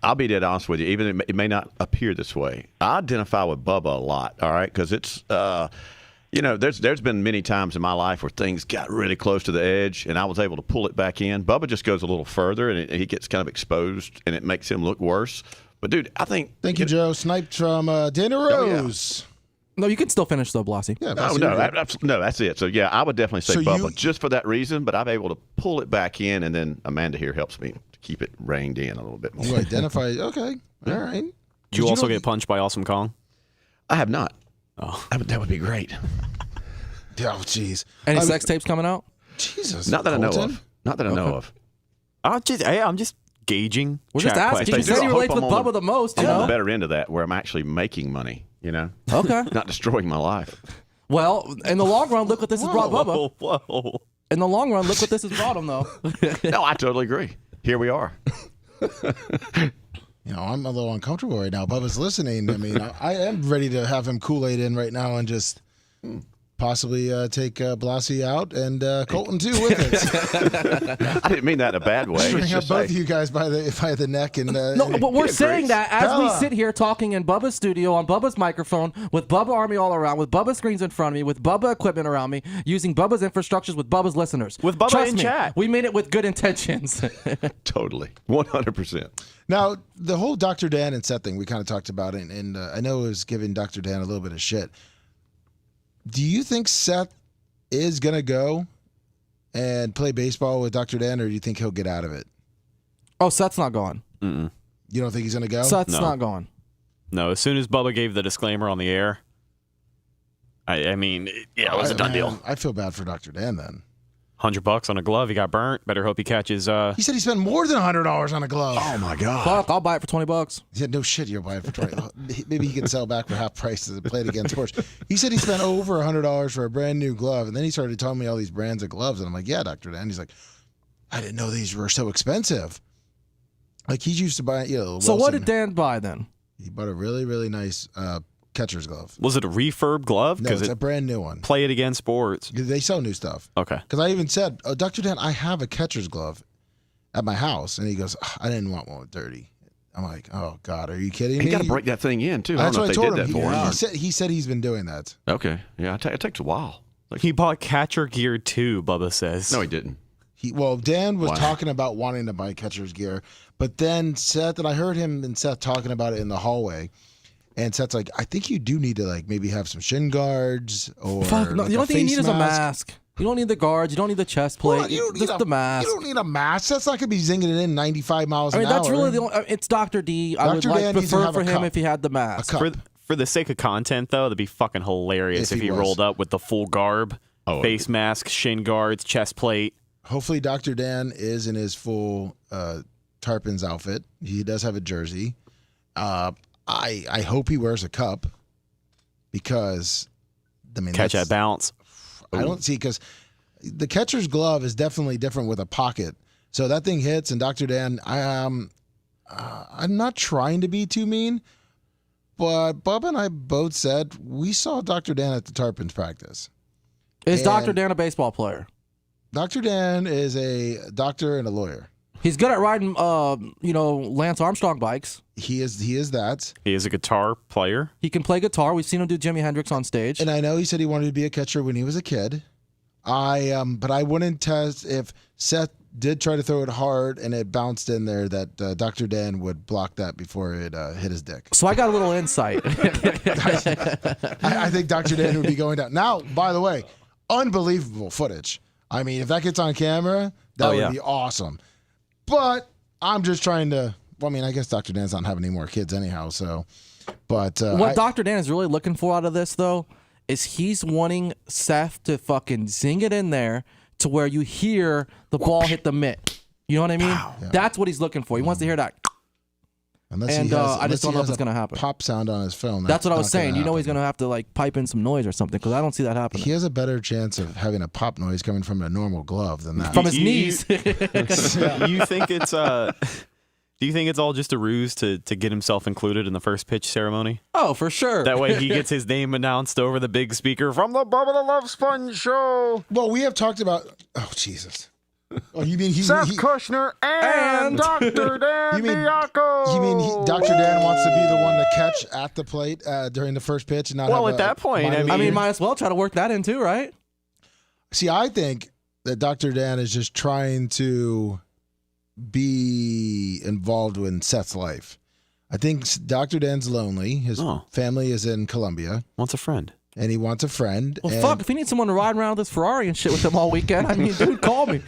I'll be dead honest with you. Even it may not appear this way. I identify with Bubba a lot. All right, because it's there's been many times in my life where things got really close to the edge, and I was able to pull it back in. Bubba just goes a little further, and he gets kind of exposed, and it makes him look worse. But dude, I think. Thank you, Joe. Sniped from Dana Rose. No, you can still finish though, Blossy. Yeah, No, that's it. So yeah, I would definitely say So Bubba just for that reason. But I'm able to pull it back in, and then Amanda here helps me to keep it reined in a little bit more. You identify. Okay. All right. Did you also get punched by Awesome Kong? I have not. Oh, That would be great. Oh, jeez. Any sex tapes coming out? Jesus. Not that I know Colton? of. Not that I know of. I'm just gauging. We're just chat asking. You questions. said you I relate hope with I'm on Bubba the most, you I'm on know? the better end of that, where I'm actually making money. Okay. Not destroying my life. Well, in the long run, look what this has brought Bubba. Whoa. In the long run, look what this has brought him, though. No, I totally agree. Here we are. I'm a little uncomfortable right now. Bubba's listening. I mean, I am ready to have him Kool-Aid in right now and just possibly take Blassie out and Colton too with it. I didn't mean that in a bad way. String It's up just both like, of you guys by the neck and No, but we're saying that as we Bella. sit here talking in Bubba's studio on Bubba's microphone with Bubba Army all around, with Bubba screens in front of me, with Bubba equipment around me, using Bubba's infrastructures with Bubba's listeners. With Bubba Trust in me, chat. we made it with good intentions. totally. 100%. Now, the whole Dr. Dan and Seth thing we kind of talked about, and I know it was giving Dr. Dan a little bit of shit. Do you think Seth is going to go and play baseball with Dr. Dan, or do you think he'll get out of it? Oh, Seth's not going. You don't think he's going to go? Seth's No. not going. No, as soon as Bubba gave the disclaimer on the air, I mean, it was a done deal. I feel bad for Dr. Dan then. $100 on a glove. He got burnt. Better hope he catches. He said he spent more than $100 on a glove. Oh, my God. Fuck, I'll buy it for $20. He said, no shit, you'll buy it for 20. Maybe he can sell back for half price to play it against sports. He said he spent over $100 for a brand new glove, and then he started telling me all these brands of gloves, and I'm like, yeah, Dr. Dan. He's like, I didn't know these were so expensive. Like, he's used to buying, So what did Dan buy then? He bought a really, really nice catcher's glove. Was it a refurb glove? No, it's a brand new one. Play it against sports. They sell new stuff. Okay. Because I even said, Dr. Dan, I have a catcher's glove at my house. And he goes, I didn't want one with dirty. I'm like, oh, God, are you kidding me? You got to break that thing in, too. I That's don't know what if I they told did him. that for him. He said he's been doing that. Okay. Yeah, it takes a while. He bought catcher gear too, Bubba says. No, he didn't. Dan was Wow. talking about wanting to buy catcher's gear, but then Seth, and I heard him and Seth talking about it in the hallway, and Seth's like, I think you do need to like maybe have some shin guards or Fuck, no, like the a only thing you face need is a mask. You don't need the guards. You don't need the chest plate. Well, you don't just need the mask. You don't need a mask. That's not going to be zinging it in 95 miles an hour. That's really the only. It's Dr. D. I would Dr. Dan needs to prefer have for a him cup. if he had the mask. cup. For the sake of content, though, that'd be fucking hilarious if he was. rolled up with the full garb, Oh, face mask, shin guards, chest plate. Hopefully, Dr. Dan is in his full Tarpons outfit. He does have a jersey. I hope he wears a cup because, I mean, Catch that's- that bounce. I don't see because the catcher's glove is definitely different with a pocket. So that thing hits, and Dr. Dan, I'm not trying to be too mean, but Bubba and I both said we saw Dr. Dan at the Tarpons practice. Is And- Dr. Dan a baseball player? Dr. Dan is a doctor and a lawyer. He's good at riding, Lance Armstrong bikes. He is that. He is a guitar player. He can play guitar. We've seen him do Jimi Hendrix on stage. And I know he said he wanted to be a catcher when he was a kid. But I wouldn't test if Seth did try to throw it hard and it bounced in there that Dr. Dan would block that before it hit his dick. So I got a little insight. I think Dr. Dan would be going down. Now, by the way, unbelievable footage. I mean, if that gets on camera, that would be awesome. But I'm just trying to. Well, I mean, I guess Dr. Dan's not having any more kids anyhow. So, but What Dr. Dan is really looking for out of this, though, is he's wanting Seth to fucking zing it in there to where you hear the ball hit the mitt. You know what I mean? That's what he's looking for. He wants to hear that. unless and, he has, I just don't know if it's gonna happen. Pop sound on his phone. That's what I was not gonna saying. You know happen. he's going to have to like pipe in some noise or something because I don't see that happening. He has a better chance of having a pop noise coming from a normal glove than that. From his knees. You think it's Do you think it's all just a ruse to get himself included in the first pitch ceremony? Oh, for sure. That way he gets his name announced over the big speaker from the Bubba the Love Sponge show. Well, we have talked about. Oh, Jesus. Oh, you mean Seth Kushner and Dr. Dan You mean- Diaco. You mean Dr. Dan wants to be the one to catch at the plate during the first pitch and not Well, have at that point, minor I I mean, league? might as well try to work that in too, right? See, I think that Dr. Dan is just trying to be involved in Seth's life. I think Dr. Dan's lonely. His family is in Colombia. Wants a friend. And he wants a friend. Well, and fuck, if he needs someone to ride around with this Ferrari and shit with him all weekend, I mean, dude, call me.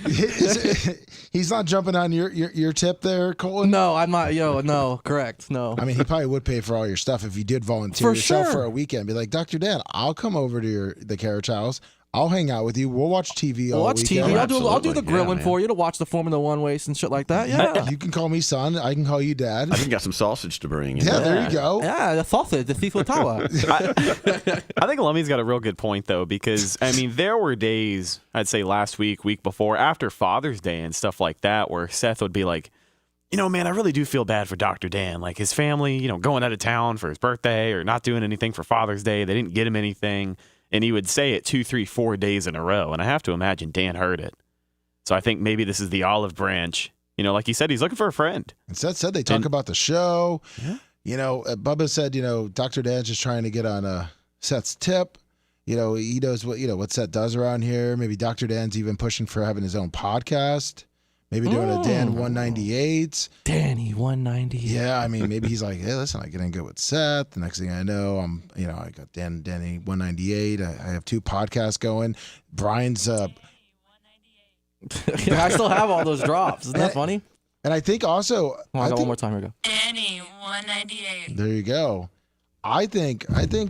He's not jumping on your tip there, Colton? No, I'm not. No, correct. No. I mean, he probably would pay for all your stuff if you did volunteer For yourself sure. for a weekend. Be like, Dr. Dan, I'll come over to the carriage house. I'll hang out with you. We'll watch TV all Watch weekend. TV. I'll do the Absolutely. grilling Yeah, for you to watch the Formula One race and shit like that. Yeah. You can call me son. I can call you dad. I even got some sausage to bring. Yeah, there you go. Yeah, the sausage, the seafood tower. I think Lummy's got a real good point, though, because, I mean, there were days, I'd say last week, week before, after Father's Day and stuff like that, where Seth would be like, you know, man, I really do feel bad for Dr. Dan. Like, his family, you know, going out of town for his birthday or not doing anything for Father's Day. They didn't get him anything. And he would say it 2, 3, 4 days in a row. And I have to imagine Dan heard it. So I think maybe this is the olive branch. You know, like he said, he's looking for a friend. And Seth said they talk about the show. Yeah. You know, Bubba said, you know, Dr. Dan's just trying to get on Seth's tip. You know, he knows what Seth does around here. Maybe Dr. Dan's even pushing for having his own podcast. Maybe doing a Dan 198. Danny 198. Yeah, I mean, maybe he's like, hey, listen, I get in good with Seth. The next thing I know, I got Danny 198. I have 2 podcasts going. Brian's I still have all those drops. Isn't that funny? and I think also I got one more time. Here we go. Danny 198. There you go. I think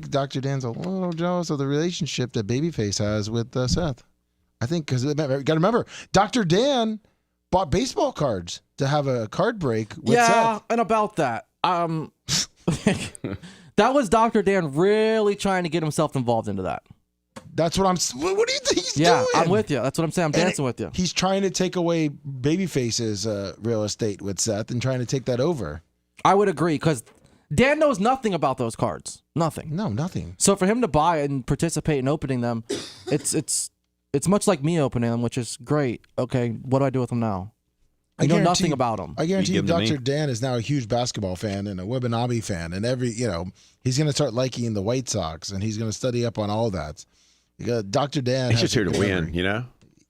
Dr. Dan's a little jealous of the relationship that Babyface has with Seth. I think because you got to remember, Dr. Dan bought baseball cards to have a card break with Seth. And about that, that was Dr. Dan really trying to get himself involved into that. That's what I'm. What do you think he's doing? Yeah, I'm with you. That's what I'm saying. I'm dancing with you. He's trying to take away Babyface's real estate with Seth and trying to take that over. I would agree because Dan knows nothing about those cards. Nothing. No, nothing. So for him to buy and participate in opening them, it's much like me opening them, which is great. Okay, what do I do with them now? I know nothing about them. I guarantee you, give them to Dr. me. Dan is now a huge basketball fan and a Webanabe fan, and he's going to start liking the White Sox, and he's going to study up on all that. You got Dr. Dan. He's just here to win, you know?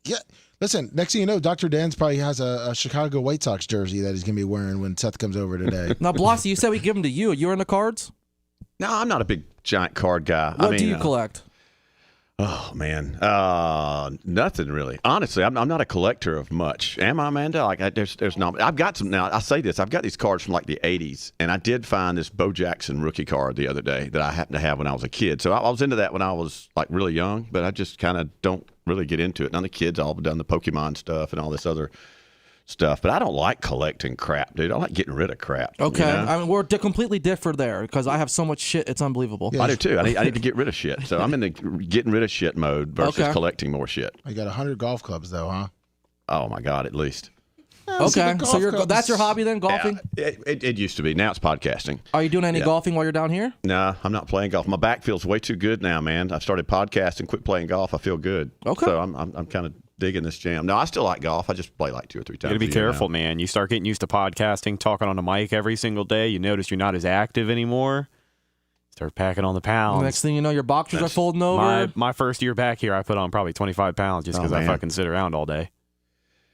Yeah. Listen, next thing you know, Dr. Dan's probably has a Chicago White Sox jersey that he's going to be wearing when Seth comes over today. Now, Blossy, you said we give them to you. You're in the cards? No, I'm not a big giant card guy. What do you collect? Oh man, nothing really. Honestly, I'm not a collector of much. Am I, Amanda? Like, there's not. I've got some now. I say this. I've got these cards from like the '80s, and I did find this Bo Jackson rookie card the other day that I happened to have when I was a kid. So I was into that when I was like really young, but I just kind of don't really get into it. Now the kids all have done the Pokemon stuff and all this other stuff, but I don't like collecting crap, dude. I like getting rid of crap. Okay, you know? I mean, we're completely different there because I have so much shit. It's unbelievable. Yeah. I do too. I need to get rid of shit. So I'm in the getting rid of shit mode versus collecting more shit. I got 100 golf clubs, though, huh? Oh my God, at least. Okay, so that's your hobby then, golfing? Yeah, it used to be. Now it's podcasting. Are you doing any golfing while you're down here? No, I'm not playing golf. My back feels way too good now, man. I've started podcasting, quit playing golf. I feel good. Okay. So I'm kind of digging this jam. No, I still like golf. I just play like 2 or 3 times. You got to be a year careful, now. man. You start getting used to podcasting, talking on a mic every single day. You notice you're not as active anymore. Start packing on the pounds. Next thing you know, your boxers are folding over. My first year back here, I put on probably 25 pounds just because I man. fucking sit around all day.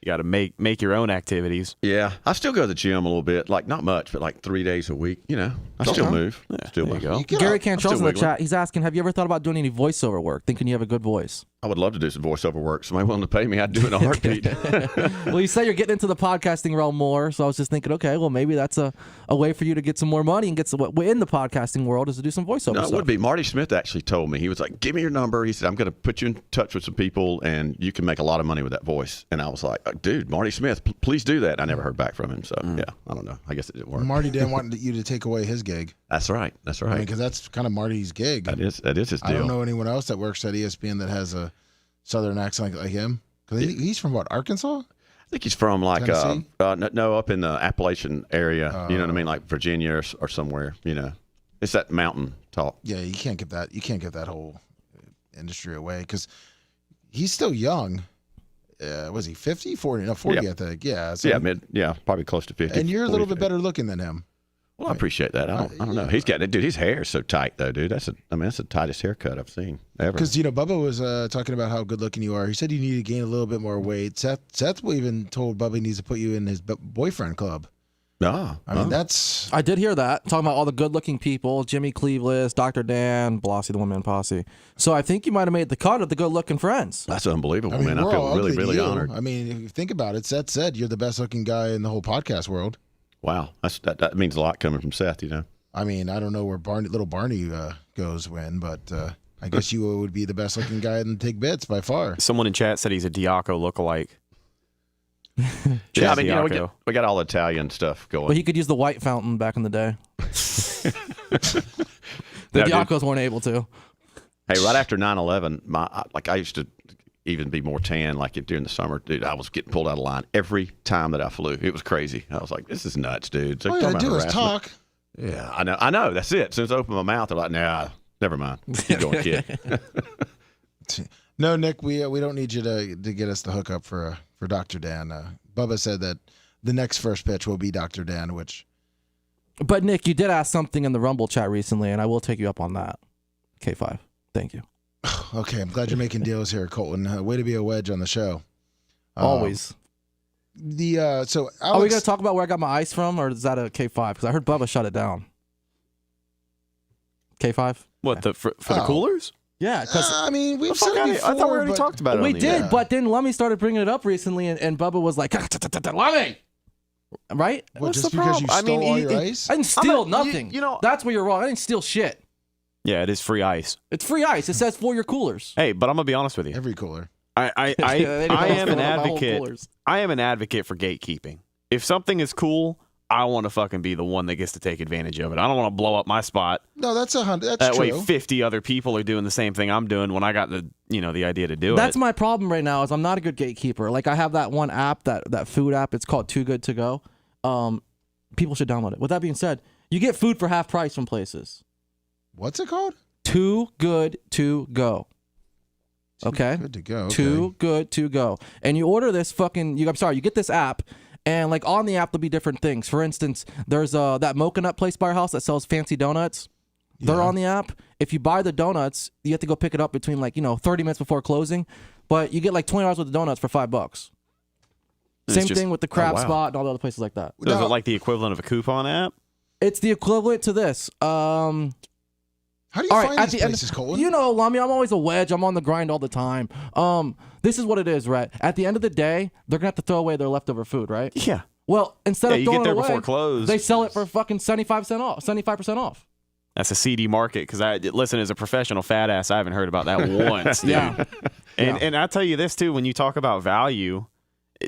You got to make your own activities. Yeah, I still go to the gym a little bit, like not much, but like 3 days a week. You know, I still move. Still there you move. go. Gary Cantrell's in the wiggling. chat. He's asking, have you ever thought about doing any voiceover work? Thinking you have a good voice. I would love to do some voiceover work. Somebody willing to pay me, I'd do it in a heartbeat. Well, you say you're getting into the podcasting realm more, so I was just thinking, okay, well, maybe that's a way for you to get some more money and get some in the podcasting world is to do some voiceover No, stuff. it would be. Marty Smith actually told me. He was like, give me your number. He said, I'm going to put you in touch with some people, and you can make a lot of money with that voice. And I was like, dude, Marty Smith, please do that. I never heard back from him. So, yeah, I don't know. I guess it didn't work. Marty didn't want you to take away his gig. That's right. That's I right. mean, because that's kind of Marty's gig. That is his deal. I don't know anyone else that works at ESPN that has a Southern accent like him. Because he's from what, Arkansas? I think he's from like, Tennessee? no, up in the Appalachian area. You know what I mean? Like Virginia or somewhere, you know. It's that mountain talk. Yeah, you can't get that. You can't get that whole industry away because he's still young. Was he 50? 40? No, 40, Yeah. I think. Yeah. So, Probably close to 50. and you're a little 40, bit better looking than him. Well, I appreciate that. I don't know. He's got, dude, his hair is so tight, though, dude. That's the tightest haircut I've seen ever. Because, Bubba was talking about how good looking you are. He said you need to gain a little bit more weight. Seth even told Bubba he needs to put you in his boyfriend club. I mean, that's... I did hear that. Talking about all the good-looking people, Jimmy Cleaveless, Dr. Dan, Blossy, the one-man posse. So I think you might have made the cut of the good-looking friends. That's unbelievable, I mean, man. I we're feel all really, ugly to really you. honored. I mean, if you think about it, Seth said you're the best looking guy in the whole podcast world. Wow. That means a lot coming from Seth, you know. I mean, I don't know where little Barney goes when, but I guess you would be the best looking guy in Take Bits by far. Someone in chat said he's a Diaco lookalike. Yeah, I mean, we got all Italian stuff going. But he could use the white fountain back in the day. The Diacos weren't able to. Hey, right after 9/11, I used to even be more tan during the summer. Dude, I was getting pulled out of line every time that I flew. It was crazy. I was like, this is nuts, dude. All you gotta do is talk. Yeah, I know. That's it. As soon as I open my mouth, they're like, nah, never mind. Keep going, kid. No, Nick, we don't need you to get us the hookup for Dr. Dan. Bubba said that the next first pitch will be Dr. Dan, which... But, Nick, you did ask something in the Rumble chat recently, and I will take you up on that. K5. Thank you. Okay, I'm glad you're making deals here, Colton. Way to be a wedge on the show. Always. So Alex, are we going to talk about where I got my ice from, or is that a K5? Because I heard Bubba shut it down. K5? What, for the coolers? Yeah, because I mean, we've said it before. I thought we already talked about it. We did, but then Lummy started bringing it up recently, and Bubba was like, Lummy! Right? What, just because you stole all your ice? I didn't steal nothing. That's where you're wrong. I didn't steal shit. Yeah, it is free ice. It's free ice. It says for your coolers. Hey, but I'm going to be honest with you. Every cooler. I am an advocate. I am an advocate for gatekeeping. If something is cool, I want to fucking be the one that gets to take advantage of it. I don't want to blow up my spot. No, that's that true. way 50 other people are doing the same thing I'm doing when I got the idea to do it. That's my problem right now is I'm not a good gatekeeper. Like I have that one app, that food app. It's called Too Good To Go. People should download it. With that being said, you get food for half price from places. What's it called? Too Good To Go. Okay. Good to go. Okay. Too Good To Go. And you order this you get this app. And like on the app, there'll be different things. For instance, there's that Mocha Nut place by our house that sells fancy donuts. They're on the app. If you buy the donuts, you have to go pick it up between 30 minutes before closing. But you get like $20 worth of donuts for $5. Same thing with the Crab Spot and all the other places like that. So is it like the equivalent of a coupon app? It's the equivalent to this. How do you find these places, Colin? You know, Lummy, I'm always a wedge. I'm on the grind all the time. This is what it is, right? At the end of the day, they're going to have to throw away their leftover food, right? Yeah. Well, instead of throwing you get there it away, before close. they sell it for fucking 75% off. That's a seedy market because listen, as a professional fat ass, I haven't heard about that once. Dude. Yeah. And I tell you this too, when you talk about value,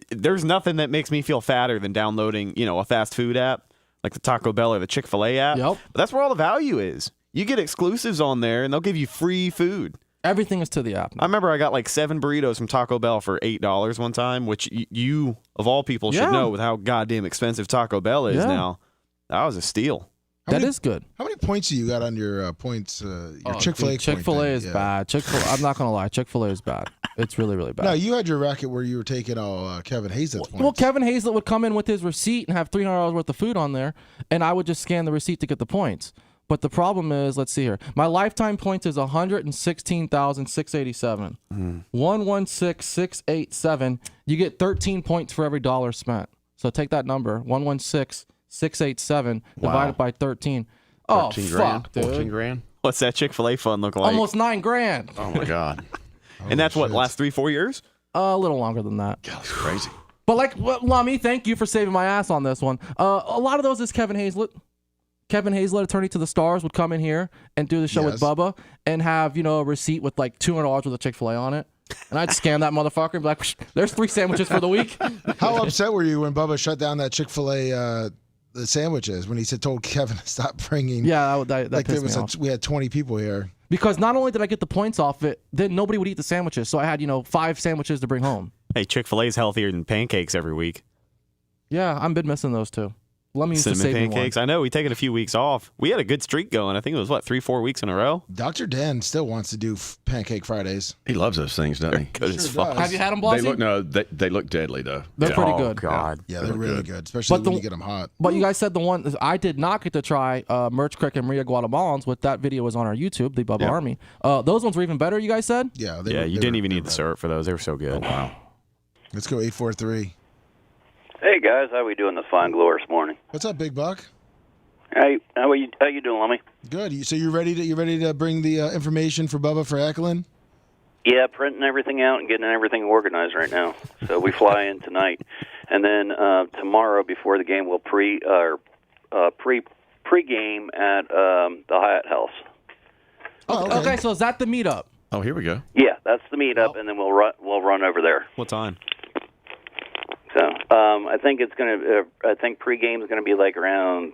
there's nothing that makes me feel fatter than downloading, a fast food app like the Taco Bell or the Chick-fil-A app. Yep. But that's where all the value is. You get exclusives on there, and they'll give you free food. Everything is to the app. I remember I got like 7 burritos from Taco Bell for $8 one time, which you, of all people, should know with how goddamn expensive Taco Bell is now. That was a steal. That is good. How many points do you got on your points? Your Chick-fil-A Chick-fil-A is bad. I'm not going to lie. Chick-fil-A is bad. It's really, really bad. No, you had your racket where you were taking all Kevin Hazlett's points. Well, Kevin Hazlett would come in with his receipt and have $300 worth of food on there, and I would just scan the receipt to get the points. But the problem is, let's see here. My lifetime points is 116,687. 116,687. You get 13 points for every dollar spent. So take that number, 116,687 divided by 13. Oh, 13 fuck, grand, dude. 14 grand. What's that Chick-fil-A fund look like? Almost $9,000. Oh my god. And that's what, last 3-4 years? A little longer than that. God, that's crazy. But Lummy, thank you for saving my ass on this one. A lot of those is Kevin Hazlett. Kevin Hazlett, Attorney to the Stars, would come in here and do the show with Bubba and have, a receipt with like $200 worth of Chick-fil-A on it. And I'd scan that motherfucker and be like, there's 3 sandwiches for the week. How upset were you when Bubba shut down that Chick-fil-A the sandwiches when he told Kevin to stop bringing? Yeah, that pissed me off. We had 20 people here. Because not only did I get the points off it, then nobody would eat the sandwiches. So I had, 5 sandwiches to bring home. Hey, Chick-fil-A's healthier than pancakes every week. Yeah, I've been missing those too. Let me cinnamon pancakes. I know we taken a few weeks off. We had a good streak going. I think it was 3-4 weeks in a row. Dr. Dan still wants to do Pancake Fridays. He loves those things, doesn't he? Good as fuck. Have you had them, Blossy? They look deadly though. They're pretty good. God. Yeah, they're really good, especially when you get them hot. But you guys said the one I did not get to try, Merch Crick and Maria Guatemalans. With that video was on our YouTube, the Bubba Army. Those ones were even better. You guys said? Yeah. You didn't even need the syrup for those. They were so good. Oh, wow. Let's go 843. Hey guys, how we doing this fine glorious morning? What's up, Big Buck? Hey, how you doing, Lummy? Good. So you ready to bring the information for Bubba for Eklund? Yeah, printing everything out and getting everything organized right now. So we fly in tonight, and then tomorrow before the game we'll pregame at the Hyatt House. Okay, so is that the meetup? Oh, here we go. Yeah, that's the meetup, and then we'll run over there. What time? So I think it's gonna. I think pregame is gonna be like around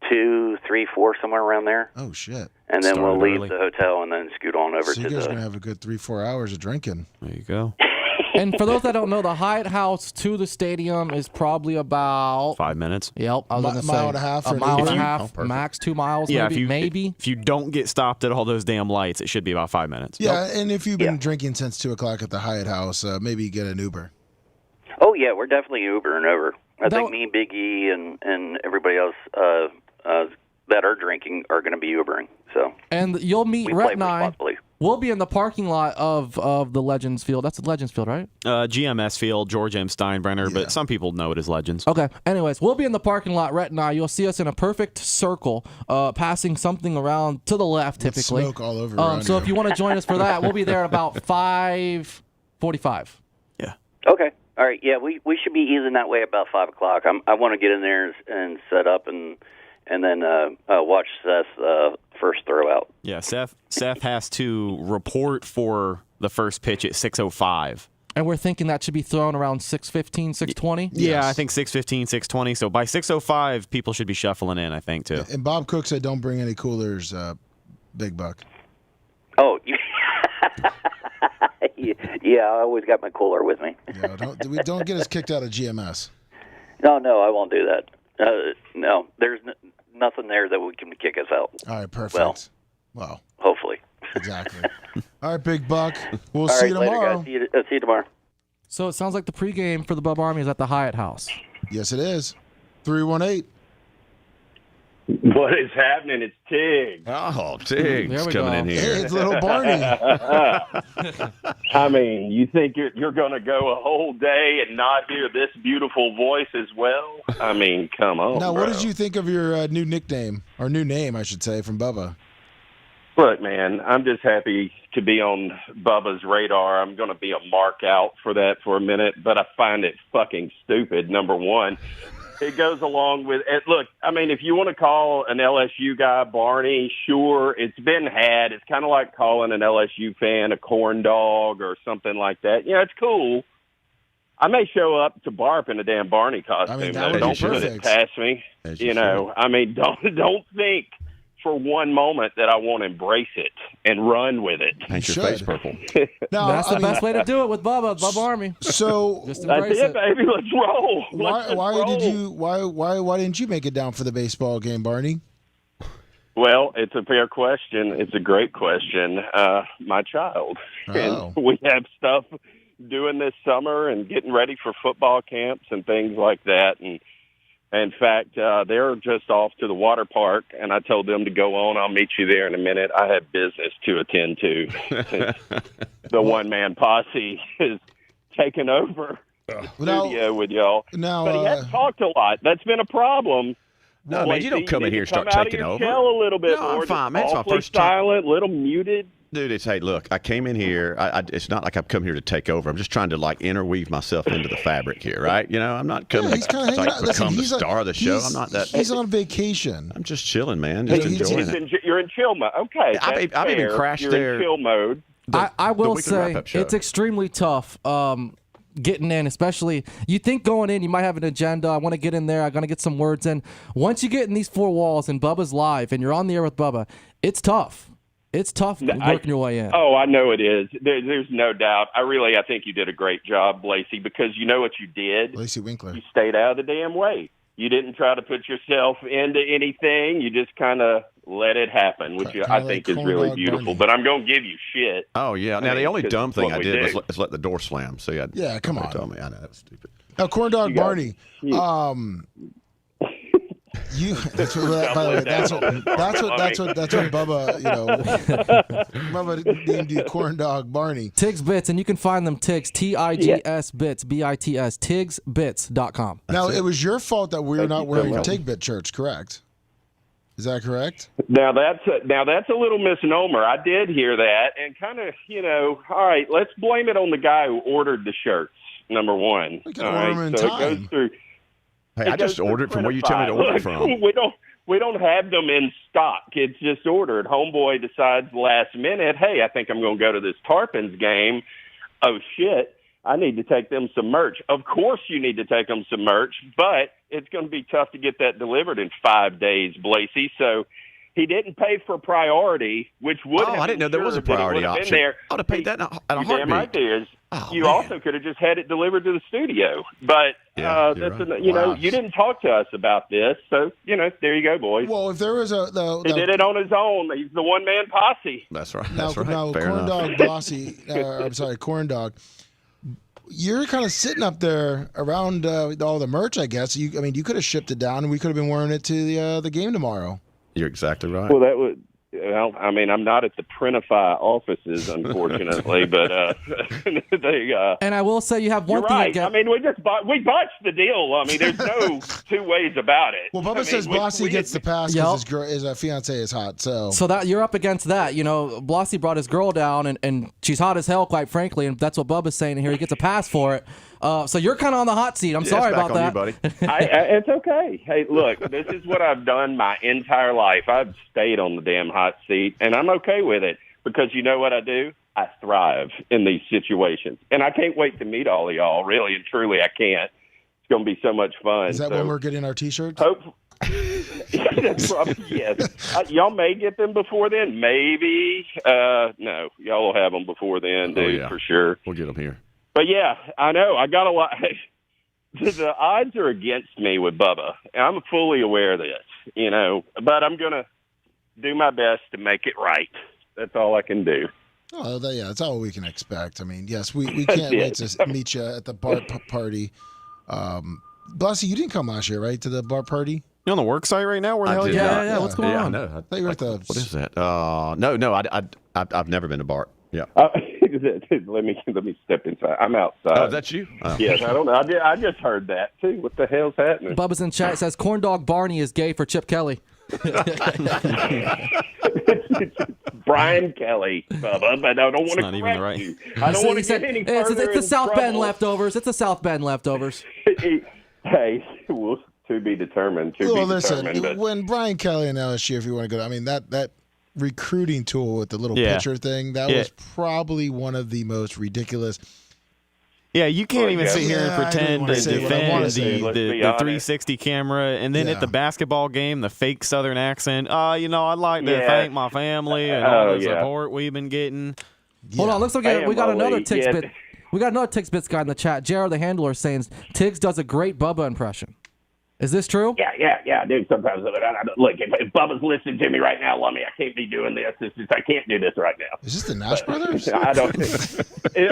2, 3, 4, somewhere around there. Oh shit! And then we'll leave early. the hotel and then scoot on over So to you guys the. are gonna have a good 3-4 hours of drinking. There you go. And for those that don't know, the Hyatt House to the stadium is probably about 5 minutes. Yep, I was going to say mile and a half for a an mile and a Uber? half, Oh, max 2 miles, Yeah, maybe. if you don't get stopped at all those damn lights, it should be about 5 minutes. Yeah, and if you've been drinking since 2 o'clock at the Hyatt House, maybe get an Uber. Oh yeah, we're definitely Ubering over. I That- think me, Big E, and everybody else that are drinking are going to be Ubering. So And you'll meet we Rhett play and I. responsibly. We'll be in the parking lot of the Legends Field. That's the Legends Field, right? GMS Field, George M. Steinbrenner, Yeah. but some people know it as Legends. Okay. Anyways, we'll be in the parking lot, Rhett and I. You'll see us in a perfect circle, passing something around to the left, With typically. smoke all over around So you. if you want to join us for that, we'll be there at about 5:45. Yeah. Okay. All right. Yeah, we should be easing that way about 5 o'clock. I want to get in there and set up and then watch Seth's first throw out. Yeah, Seth has to report for the first pitch at 6:05. And we're thinking that should be thrown around 6:15, 6:20. Yeah, Yes. I think 6:15, 6:20. So by 6:05, people should be shuffling in, I think, too. And Bob Cook said, "Don't bring any coolers, Big Buck." Oh, yeah, I always got my cooler with me. Yeah, don't get us kicked out of GMS. No, I won't do that. No, there's nothing there that would can kick us out. All right, perfect. Well, Hopefully. exactly. All right, Big Buck. We'll All see right, you later, tomorrow. guys. See you tomorrow. So it sounds like the pregame for the Bub Army is at the Hyatt House. Yes, it is. 318. What is happening? It's Tig. Oh, There Tiggs we coming go. in Hey, here. it's little Barney. I mean, you think you're going to go a whole day and not hear this beautiful voice as well? I mean, come on. Now, what bro. did you think of your new nickname, or new name, I should say, from Bubba? Look, man, I'm just happy to be on Bubba's radar. I'm going to be a mark out for that for a minute, but I find it fucking stupid, number one. It goes along with it. Look, I mean, if you want to call an LSU guy Barney, sure, it's been had. It's kind of like calling an LSU fan a corn dog or something like that. Yeah, it's cool. I may show up to Barp in a damn Barney costume. I mean, that though. would be Don't put it perfect. past me. As You you know, I mean, don't think for one moment that I won't embrace it and run with it. Paint your should. face purple. No, That's I the mean, best way to do it with Bubba Army. So Just That's embrace it, it. baby. Let's roll. why didn't you make it down for the baseball game, Barney? Well, it's a fair question. It's a great question. My child. Oh. And we have stuff doing this summer and getting ready for football camps and things like that. And in fact, they're just off to the water park, and I told them to go on. I'll meet you there in a minute. I have business to attend to. The one-man posse is taking over the studio with y'all. Now, But he hasn't talked a lot. That's been a problem. No, man, you don't come in here and start come out of taking your over. shell a little bit No, I'm more. fine, Just man. It's my awfully first time. silent, little muted. Dude, it's, hey, look, I came in here. It's not like I've come here to take over. I'm just trying to, like, interweave myself into the fabric here, right? You know, I'm not coming he's kind of to hanging like, out. Listen, become the he's a- star of the show. he's- I'm not that. He's on vacation. I'm just chilling, man. Just He's- enjoying it. You're in chill mode. Okay, I've that's even fair. crashed You're there. in chill mode. I will weekly say wrap-up show. it's extremely tough getting in, especially you think going in you might have an agenda. I want to get in there. I'm going to get some words in. Once you get in these four walls and Bubba's live and you're on the air with Bubba, it's tough. It's tough working your way in. Oh, I know it is. There's no doubt. I think you did a great job, Lacey, because you know what you did? Lacey Winkler. You stayed out of the damn way. You didn't try to put yourself into anything. You just kind of let it happen, which Kinda I like think is corn really dog beautiful. Barney. But I'm going to give you shit. Oh, yeah. Now, I the mean, only 'cause dumb thing what I we did do. was let the door slam. See, Yeah, come on. Told me. I know, that was stupid. Now, corn dog You got- Barney. You. That's what, by the way, that's what Bubba. You know, Bubba named you corn dog Barney. Tiggs Bits, and you can find them Tiggs, Tigs Bits, BITS, TigsBits.com. Now, it was your fault that we're not you so wearing much. Tigbit shirts, correct? Is that correct? Now that's a little misnomer. I did hear that, and kind of, all right, let's blame it on the guy who ordered the shirts. Number one, We can all order right? them in So time. it goes through. Hey, I just ordered from where you tell me to order Look, from. We don't have them in stock. It's just ordered. Homeboy decides last minute, hey, I think I'm going to go to this Tarpons game. Oh, shit, I need to take them some merch. Of course you need to take them some merch, but it's going to be tough to get that delivered in 5 days, Blasey. So he didn't pay for priority, which would have I didn't know there was a priority option. I would have paid that in a heartbeat. Damn right there is. You man. also could have just had it delivered to the studio. But, Yeah, that's right. you you didn't talk to us about this. So, there you go, boys. Well, if there was He did it on his own. He's the one-man posse. That's right. now, That's right. now Fair Corn enough. Dog Bossy, Corn Dog, you're kind of sitting up there around all the merch, I guess. You could have shipped it down, and we could have been wearing it to the game tomorrow. You're exactly right. Well, that would. Well, I mean, I'm not at the Printify offices, unfortunately, but they. And I will say, you have one You're thing right. against. I mean, we botched the deal. I mean, there's no two ways about it. Well, Bubba says Bossy gets the pass because his fiance is hot. So that you're up against that. Blossy brought his girl down, and she's hot as hell, quite frankly, and that's what Bubba's saying here. He gets a pass for it. So you're kind of on the hot seat. I'm sorry about that. You, buddy. It's okay. Hey, look, this is what I've done my entire life. I've stayed on the damn hot seat, and I'm okay with it because you know what I do? I thrive in these situations. And I can't wait to meet all of y'all. Really and truly, I can't. It's going to be so much fun. Is that when we're getting our T-shirts? Yes. Y'all may get them before then. Maybe. No, y'all will have them before then, dude, for sure. We'll get them here. But, yeah, I know. I got a lot. The odds are against me with Bubba. I'm fully aware of this, but I'm going to do my best to make it right. That's all I can do. Oh, yeah, that's all we can expect. I mean, yes, we can't wait to meet you at the bar party. Blossy, you didn't come last year, right, to the bar party? You on the work site right now? Where the hell are you? Yeah. What's going on? I know. I thought you were at the... What is that? No. I've never been to Bart. Yeah. Let me step inside. I'm outside. Oh, that's you? Oh. Yes, I don't know. I just heard that too. What the hell's happening? Bubba's in chat says Corn Dog Barney is gay for Chip Kelly. Brian Kelly, Bubba, but I don't want to correct right. you. I don't want to get any further. It's the South trouble. Bend leftovers. It's the South Bend leftovers. Hey, well, to be determined. Listen, when Brian Kelly and LSU, if you want to go, I mean that recruiting tool with the little pitcher thing, that was probably one of the most ridiculous. Yeah, you can't even sit here and pretend to defend the honest. 360 camera, and then at the basketball game, the fake Southern accent. I'd like to thank my family and all the support we've been getting. Hold on, looks like we got another Tigsbit. We got another Tigsbits guy in the chat. Jared, the handler, saying Tiggs does a great Bubba impression. Is this true? Yeah, dude. Sometimes, look, if Bubba's listening to me right now, Lummy, I can't be doing this. I can't do this right now. Is this the Nash Brothers? I don't.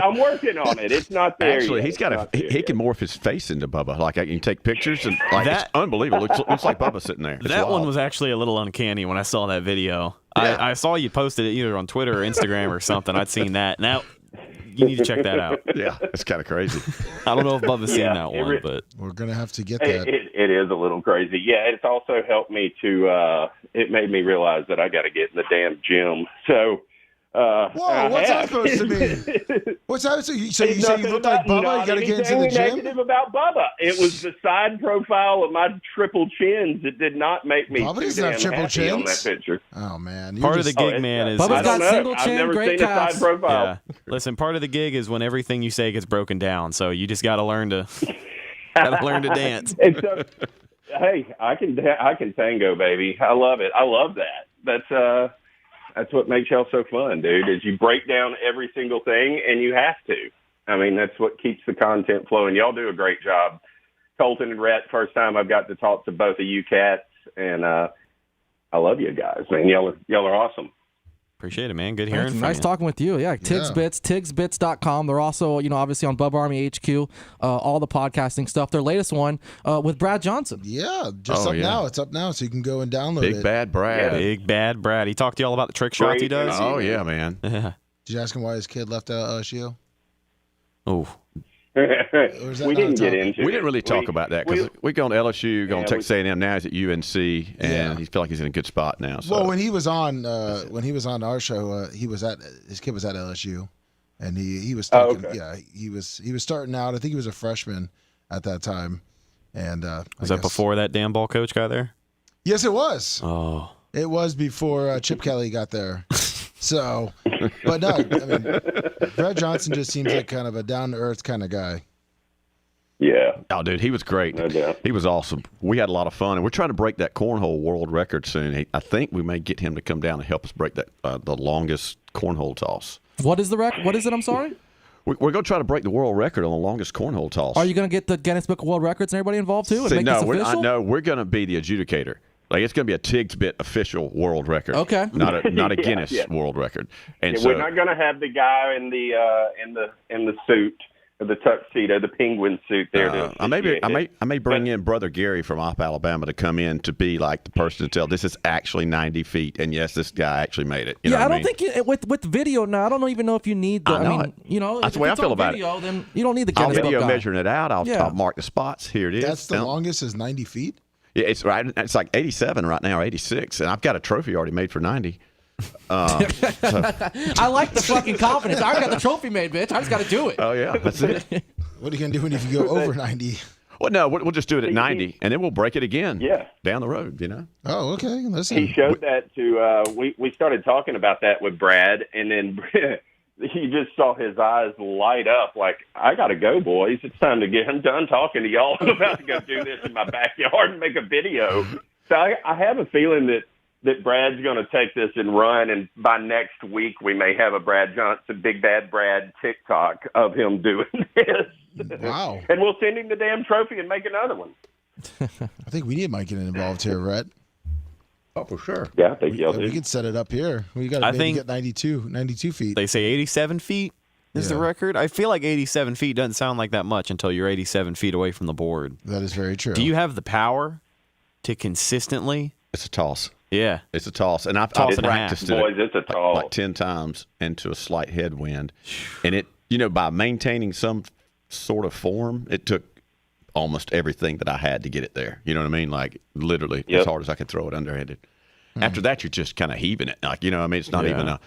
I'm working on it. It's not there. Actually, yet. he's got he can morph his face into Bubba. Like I can take pictures and it's unbelievable. Looks like Bubba sitting there. It's that wild. one was actually a little uncanny when I saw that video. Yeah. I saw you posted it either on Twitter or Instagram or something. I'd seen that. Now you need to check that out. Yeah, it's kind of crazy. I don't know if Bubba's seen that one, but we're gonna have to get that. It is a little crazy. Yeah, it's also helped me to. It made me realize that I got to get in the damn gym. So. Whoa! What's that supposed to mean? What's that? So you say you look like Bubba? You got to get into the gym. Negative about Bubba. It was the side profile of my triple chins that did not make me. Bubba doesn't have triple chins on that picture. Oh man! Part of the gig, man, is Bubba's got single I've chin, never great seen calves. a side profile. Yeah. Listen, part of the gig is when everything you say gets broken down. So you just got to learn to dance. And so, hey, I can tango, baby. I love it. I love that. That's what makes y'all so fun, dude, is you break down every single thing, and you have to. I mean, that's what keeps the content flowing. Y'all do a great job. Colton and Rhett, first time I've got to talk to both of you cats, and I love you guys, man. Y'all are awesome. Appreciate it, man. Good hearing from you. Nice talking with you. Yeah, Tigsbits, tigsbits.com. They're also, obviously on Bubba Army HQ, all the podcasting stuff. Their latest one with Brad Johnson. Yeah, now. It's up now, so you can go and download it. Big Bad Brad. Yeah. Big Bad Brad. He talked to y'all about the trick shots he does? Oh, yeah, man. Did you ask him why his kid left LSU? Oh. We didn't get into it. We didn't really talk about that because we go on LSU, go on Texas A&M. Now he's at UNC, and he feels like he's in a good spot now. So. Well, when he was on our show, his kid was at LSU, and he was talking. Yeah, he was starting out. I think he was a freshman at that time, and was that before that damn ball coach got there? Yes, it was. Oh. It was before Chip Kelly got there. So, but no, I mean, Brett Johnson just seems like kind of a down-to-earth kind of guy. Yeah. Oh, dude, he was great. No doubt. He was awesome. We had a lot of fun, and we're trying to break that cornhole world record soon. I think we may get him to come down and help us break that the longest cornhole toss. What is the record? What is it? I'm sorry. We're going to try to break the world record on the longest cornhole toss. Are you going to get the Guinness Book of World Records and everybody involved too? And See, make no, this official? we're going to be the adjudicator. Like it's going to be a Tig's Bit official world record. Okay. Not a Guinness yeah. world record. And We're not going to have the guy in the suit, the tuxedo, the penguin suit there. I may bring in Brother Gary from Opp, Alabama, to come in to be like the person to tell this is actually 90 feet, and yes, this guy actually made it. You know I what don't think with video now. I don't even know if you need the. I know mean, that's the way I feel about video, it. Then you don't need the I'll Guinness video Book guy. measuring it out. I'll mark the spots. Here it is. That's the longest is 90 feet? Yeah, it's right. It's like 87 right now, or 86, and I've got a trophy already made for 90. I like the fucking confidence. I got the trophy made, bitch. I just got to do it. Oh yeah, that's it. What are you going to do when if you go over 90? Well, no, we'll just do it at 90, and then we'll break it again. Yeah. Down the road, you know. Oh, okay. Listen. He showed that to. We started talking about that with Brad, and then he just saw his eyes light up. Like, I got to go, boys. It's time to get. I'm done talking to y'all. I'm about to go do this in my backyard and make a video. So I have a feeling that Brad's going to take this and run, and by next week we may have a Brad Johnson, Big Bad Brad TikTok of him doing this. Wow. And we'll send him the damn trophy and make another one. I think we need Mike getting involved here, Rhett. Oh, for sure. Yeah, I think y'all We do. could set it up here. We got to maybe get 92 feet. They say 87 feet is the record. I feel like 87 feet doesn't sound like that much until you're 87 feet away from the board. That is very true. Do you have the power to consistently? It's a toss. Yeah. It's a toss. And I've Toss and a practiced half. it Boys, it's a toss. like 10 times into a slight headwind. And it, by maintaining some sort of form, it took almost everything that I had to get it there. You know what I mean? Like literally as hard as I could throw it underhanded. After that, you're just kind of heaving it. Like, it's not even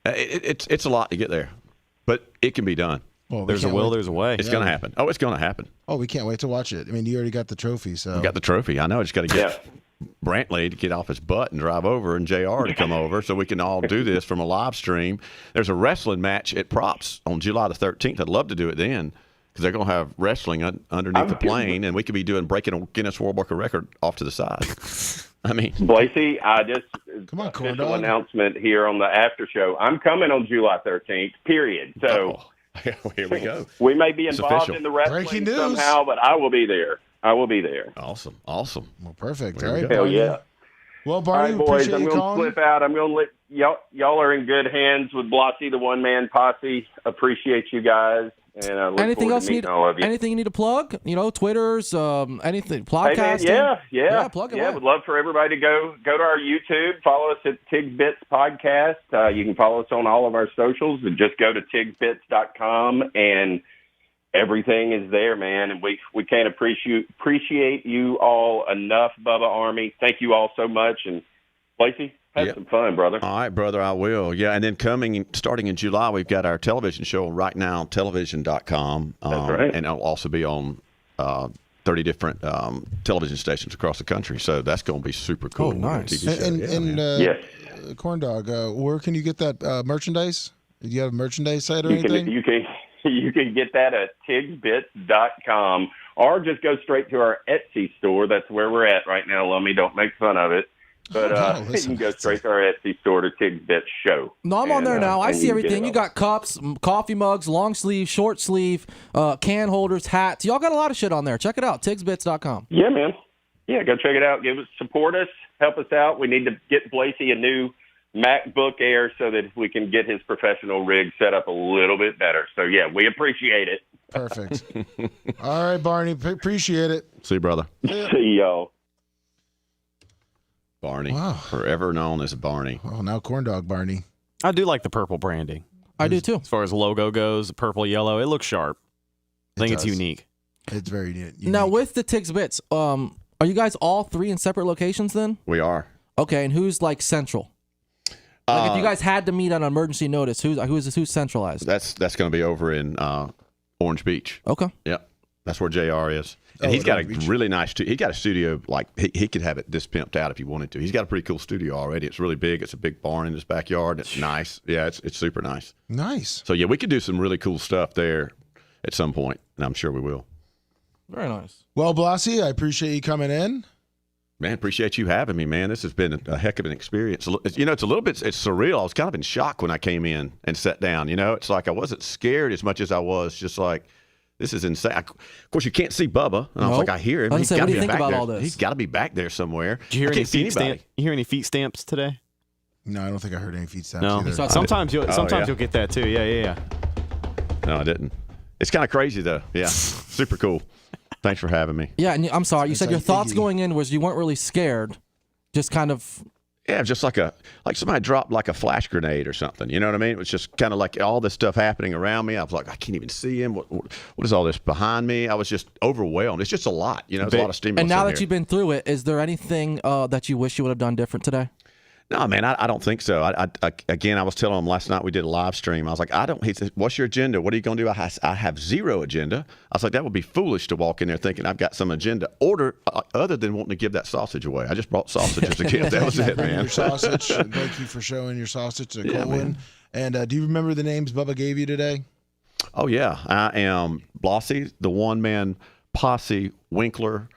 it's a lot to get there, but it can be done. Well, There's a will, there's a way. It's going to happen. Oh, it's going to happen. Oh, we can't wait to watch it. I mean, you already got the trophy, so. We got the trophy. I know. I just got to get Brantley to get off his butt and drive over, and JR to come over so we can all do this from a live stream. There's a wrestling match at Props on July the 13th. I'd love to do it then because they're going to have wrestling underneath the plane, and we could be breaking a Guinness World Record off to the side. I mean, Blasey, I just come on, official announcement here on the after show. I'm coming on July 13th. Period. So here we go. We may be It's involved official. in the wrestling Breaking news. somehow, but I will be there. Awesome. Awesome. Well, perfect. There All we right, go. Hell Barney. yeah. Well, All Barney, right, boys, appreciate I'm you going to calling. flip out. I'm going to let y'all are in good hands with Blossy, the one-man posse. Appreciate you guys. And I look Anything forward else to you meeting need? all of you. Anything you need to plug? Twitters, anything, Hey, man, podcasting. yeah. Plug it. Yeah, would love for everybody to go to our YouTube, follow us at Tigs Bits Podcast. You can follow us on all of our socials, and just go to tigsbits.com, and everything is there, man. And we can't appreciate you all enough, Bubba Army. Thank you all so much. And Lacey, have some fun, brother. All right, brother, I will. Yeah, and then starting in July, we've got our television show on rightnowtelevision.com. That's right. And it'll also be on 30 different television stations across the country. So that's going to be super cool. Oh, nice. TV show. And Corn Dog, where can you get that merchandise? Do you have a merchandise site or You anything? you can get that at tigsbits.com, or just go straight to our Etsy store. That's where we're at right now, Lummy. Don't make fun of it. But you can go straight to our Etsy store to Tigs Bits Show. No, I'm on there now. I see everything. You got got cups, coffee mugs, long sleeve, short sleeve, can holders, hats. Y'all got a lot of shit on there. Check it out, tigsbits.com. Yeah, man. Yeah, go check it out. Support us, help us out. We need to get Blasey a new MacBook Air so that we can get his professional rig set up a little bit better. So, yeah, we appreciate it. Perfect. All right, Barney. Appreciate it. See you, brother. See y'all. Barney. Wow. Forever known as Barney. Oh, now Corn Dog Barney. I do like the purple branding. I do too. As far as logo goes, the purple, yellow, it looks sharp. I think it's unique. It's very unique. Now, with the Tigs Bits, are you guys all three in separate locations then? We are. Okay, and who's like central? Like if you guys had to meet on an emergency notice, who's centralized? That's going to be over in Orange Beach. Okay. Yep. That's where JR is. And he's got a really nice he got a studio, like he could have it this pimped out if he wanted to. He's got a pretty cool studio already. It's really big. It's a big barn in his backyard. It's nice. Yeah, it's super nice. Nice. So yeah, we could do some really cool stuff there at some point, and I'm sure we will. Very nice. Well, Blassie, I appreciate you coming in. Man, appreciate you having me, man. This has been a heck of an experience. You know, it's a little bit, it's surreal. I was kind of in shock when I came in and sat down. You know, it's like I wasn't scared as much as I was just like, this is insane. Of course, you can't see Bubba. And I was like, I hear him. What do you think about there. all this? He's got to be back there somewhere. Did you hear any feet stamps? You hear any feet stamps today? No, I don't think I heard any feet stamps no. either. Sometimes you'll get that too. Yeah. No, I didn't. It's kind of crazy though. Yeah, super cool. Thanks for having me. Yeah, and I'm sorry. You said your thoughts going in was you weren't really scared, just kind of. Yeah, just like somebody dropped like a flash grenade or something. You know what I mean? It was just kind of like all this stuff happening around me. I was like, I can't even see him. What is all this behind me? I was just overwhelmed. It's just a lot. You know, it's a lot of stimulus. And now in that here. you've been through it, is there anything that you wish you would have done different today? No, man, I don't think so. Again, I was telling him last night we did a live stream. I was like, he said, what's your agenda? What are you going to do? I have zero agenda. I was like, that would be foolish to walk in there thinking I've got some agenda other than wanting to give that sausage away. I just brought sausages to give. That was it, man. Your sausage. Thank you for showing your sausage to Colin. And do you remember the names Bubba gave you today? Oh, yeah. I am Blossie, the one-man posse, Winkler,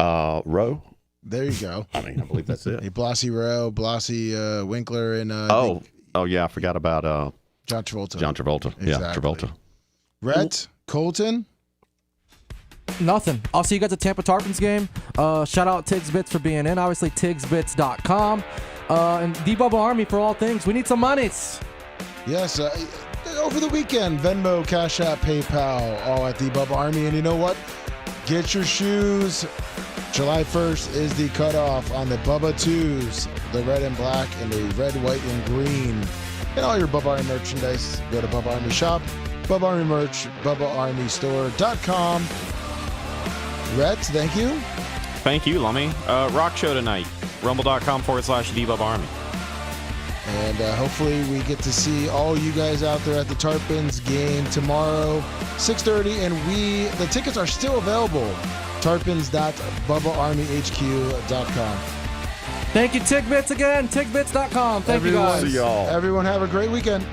Rowe. There you go. I believe that's it. Hey, Blossie Rowe, Blossie Winkler, and yeah, I forgot about John Travolta. John Travolta. Exactly. Yeah, Travolta. Rhett, Colton. Nothing. I'll see you guys at Tampa Tarpons game. Shout out Tiggs Bits for being in. Obviously, TiggsBits.com. And the Bubba Army for all things. We need some monies. Yes. Over the weekend, Venmo, Cash App, PayPal, all at the Bubba Army. And you know what? Get your shoes. July 1st is the cutoff on the Bubba 2s, the red and black and the red, white, and green. And all your Bubba Army merchandise, go to Bubba Army Shop, Bubba Army Merch, BubbaArmyStore.com. Rhett, thank you. Thank you, Lummy. Rock show tonight, rumble.com/TheBubba Army. And hopefully we get to see all you guys out there at the Tarpons game tomorrow, 6:30. And the tickets are still available. Tarpons.BubbaArmyHQ.com. Thank you, Tigbits again. Tigbits.com. Thank you guys. See y'all. Everyone have a great weekend.